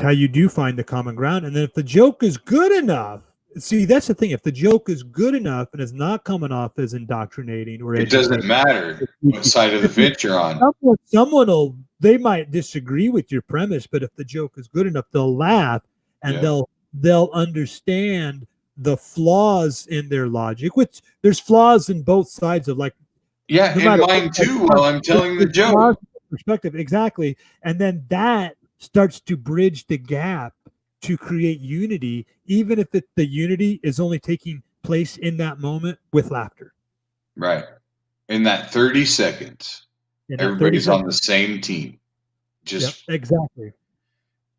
how you do find the common ground. And then if the joke is good enough, see, that's the thing. If the joke is good enough and is not coming off as indoctrinating or it doesn't matter what side of the fence you're on. Someone they might disagree with your premise, but if the joke is good enough, they'll laugh and they'll understand the flaws in their logic, which there's flaws in both sides of, like, yeah, in mine too, while I'm telling the joke. Perspective, exactly. And then that starts to bridge the gap to create unity, even if the unity is only taking place in that moment with laughter. Right. In that 30 seconds, everybody's on the same team. Just exactly.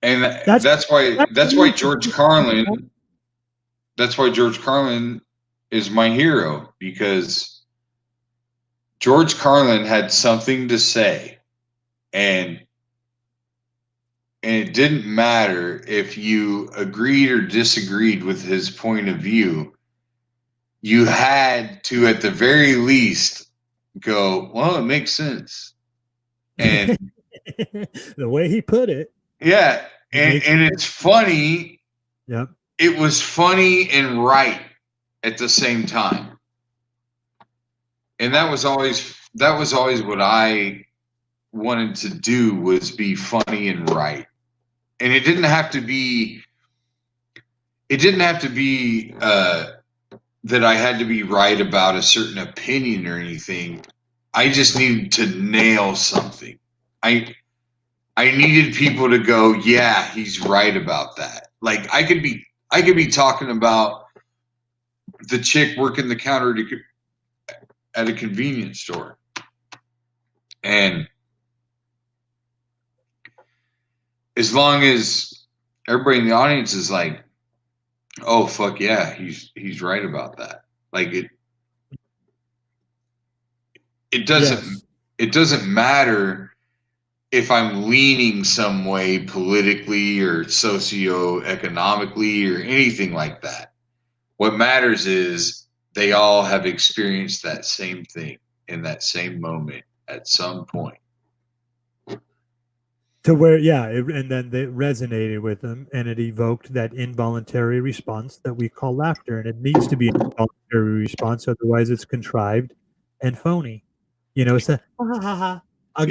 And that's why George Carlin. That's why George Carlin is my hero, because George Carlin had something to say, and it didn't matter if you agreed or disagreed with his point of view. You had to, at the very least, go, well, it makes sense. And the way he put it. Yeah. And it's funny. Yep. It was funny and right at the same time. And that was always what I wanted to do, was be funny and right. And it didn't have to be that I had to be right about a certain opinion or anything. I just needed to nail something. I needed people to go, yeah, he's right about that. Like I could be talking about the chick working the counter at a convenience store, and as long as everybody in the audience is like, oh fuck yeah, he's right about that. Like it doesn't matter if I'm leaning some way politically or socioeconomically or anything like that. What matters is they all have experienced that same thing in that same moment at some point. To where, and then they resonated with them, and it evoked that involuntary response that we call laughter. And it needs to be an involuntary response, otherwise it's contrived and phony. It's a ha ha ha. I'll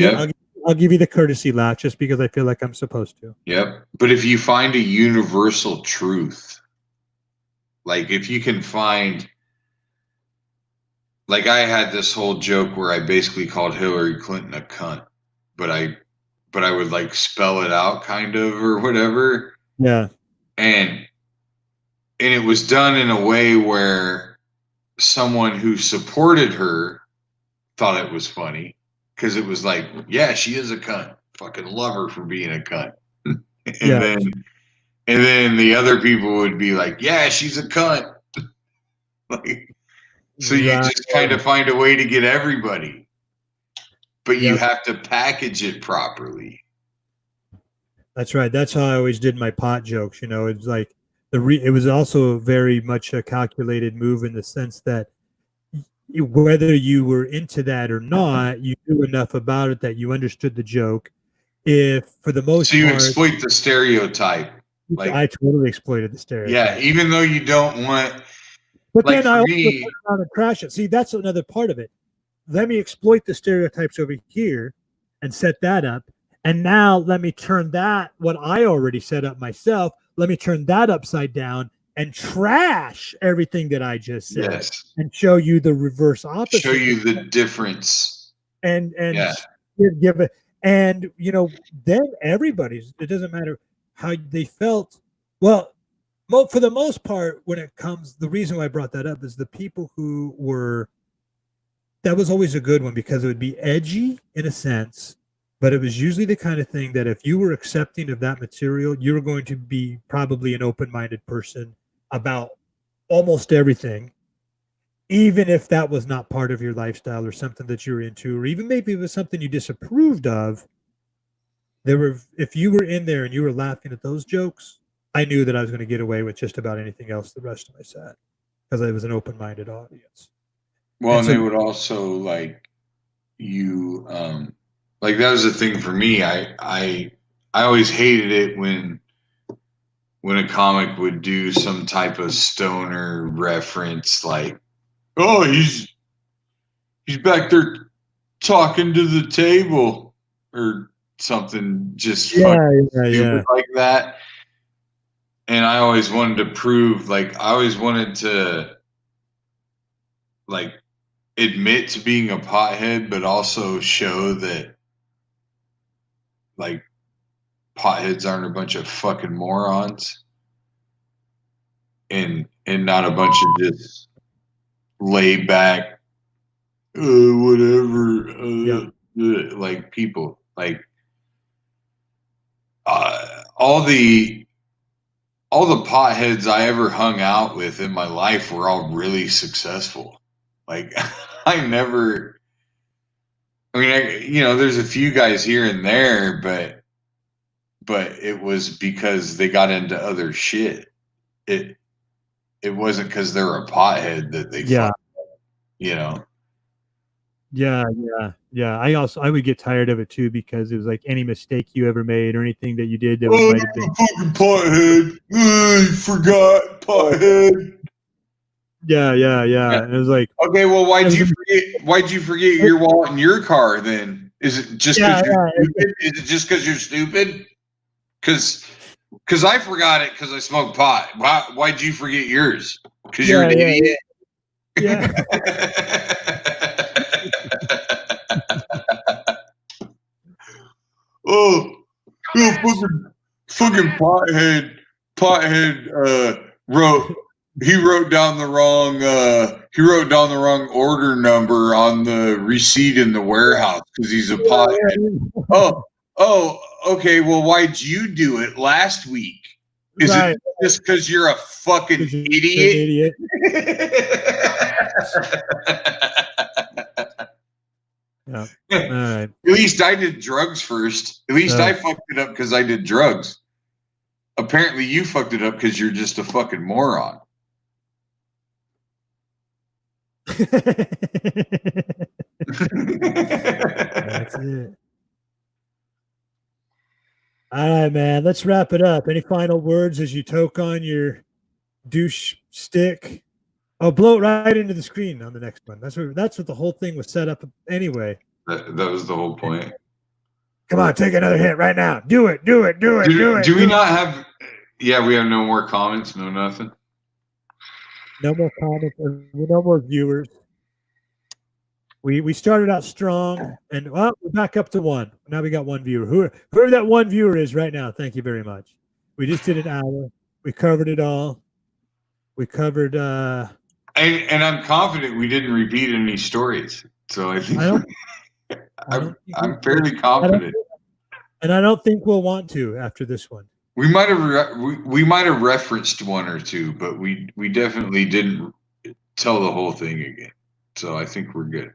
give you the courtesy laugh just because I feel like I'm supposed to. Yep. But if you find a universal truth, like if you can find, like I had this whole joke where I basically called Hillary Clinton a cunt, but I would like spell it out kind of or whatever. Yeah. And it was done in a way where someone who supported her thought it was funny, because it was like, yeah, she is a cunt. Fucking love her for being a cunt. And then the other people would be like, yeah, she's a cunt. Like, so you just kind of find a way to get everybody, but you have to package it properly. That's right. That's how I always did my pot jokes. It's like it was also very much a calculated move, in the sense that whether you were into that or not, you knew enough about it that you understood the joke. If for the most part, exploit the stereotype. Like, I totally exploited the stereotype. Yeah, even though you don't want. But like then I also put around and crash it. See, that's another part of it. Let me exploit the stereotypes over here and set that up. And now let me turn that, what I already set up myself, let me turn that upside down and trash everything that I just said Yes. and show you the reverse opposite. Show you the difference. And Yeah. give it, and then everybody's, it doesn't matter how they felt. Well, for the most part, when it comes, the reason why I brought that up is the people who were, that was always a good one because it would be edgy in a sense, but it was usually the kind of thing that if you were accepting of that material, you were going to be probably an open-minded person about almost everything, even if that was not part of your lifestyle or something that you're into, or even maybe it was something you disapproved of. If you were in there and you were laughing at those jokes, I knew that I was going to get away with just about anything else the rest of my set because I was an open-minded audience. Well, and so, they would also like you, like that was the thing for me. I always hated it when a comic would do some type of stoner reference, like, oh, he's back there talking to the table or something, just fucking stupid like that. And I always wanted to prove, like, I always wanted to, like, admit to being a pothead, but also show that, like, potheads aren't a bunch of fucking morons, and not a bunch of just laid back, whatever, like people, like all the potheads I ever hung out with in my life were all really successful. Like I never, I mean, there's a few guys here and there, but it was because they got into other shit. It wasn't because they're a pothead that they fucked, Yeah. I would get tired of it too because it was like any mistake you ever made or anything that you did that might have been fucking pothead. I forgot pothead. Yeah. And it was like, okay, well, why'd you forget your wallet in your car then? Is it just because you're stupid? Is it just because you're stupid? Because I forgot it because I smoked pot. Why'd you forget yours? Because you're an idiot. Yeah. Oh, fucking pothead wrote down the wrong order number on the receipt in the warehouse because he's a pothead. Oh, okay. Well, why'd you do it last week? Is it just because you're a fucking idiot? Yeah. All right. At least I did drugs first. At least I fucked it up because I did drugs. Apparently, you fucked it up because you're just a fucking moron. That's it. All right, man. Let's wrap it up. Any final words as you toke on your douche stick? Oh, blow it right into the screen on the next one. That's what the whole thing was set up anyway. That was the whole point. Come on, take another hit right now. Do it. Do we not have? Yeah, we have no more comments. No nothing. No more comments. No more viewers. We started out strong, and we're back up to one. Now we got one viewer. Whoever that one viewer is right now, thank you very much. We just did an hour. We covered it all. We covered. And I'm confident we didn't repeat any stories. So I think I'm fairly confident. And I don't think we'll want to after this one. We might have referenced one or two, but we definitely didn't tell the whole thing again. So I think we're good.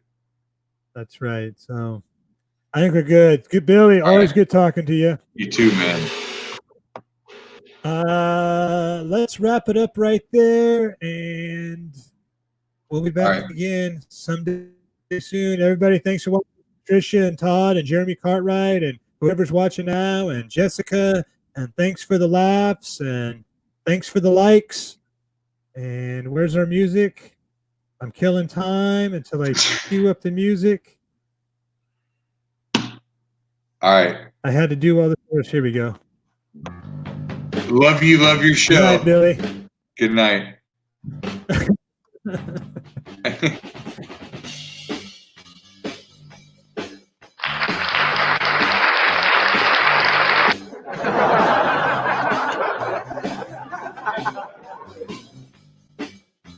That's right. So I think we're good. Good, Billy. Always good talking to you. You too, man. Let's wrap it up right there, and we'll be back again someday soon. Everybody, thanks for watching. Tricia and Todd and Jeremy Cartwright and whoever's watching now, and Jessica, and thanks for the laughs and thanks for the likes. And where's our music? I'm killing time until I cue up the music. All right. I had to do all the first. Here we go. Love you. Love your show. Good night, Billy. Good night.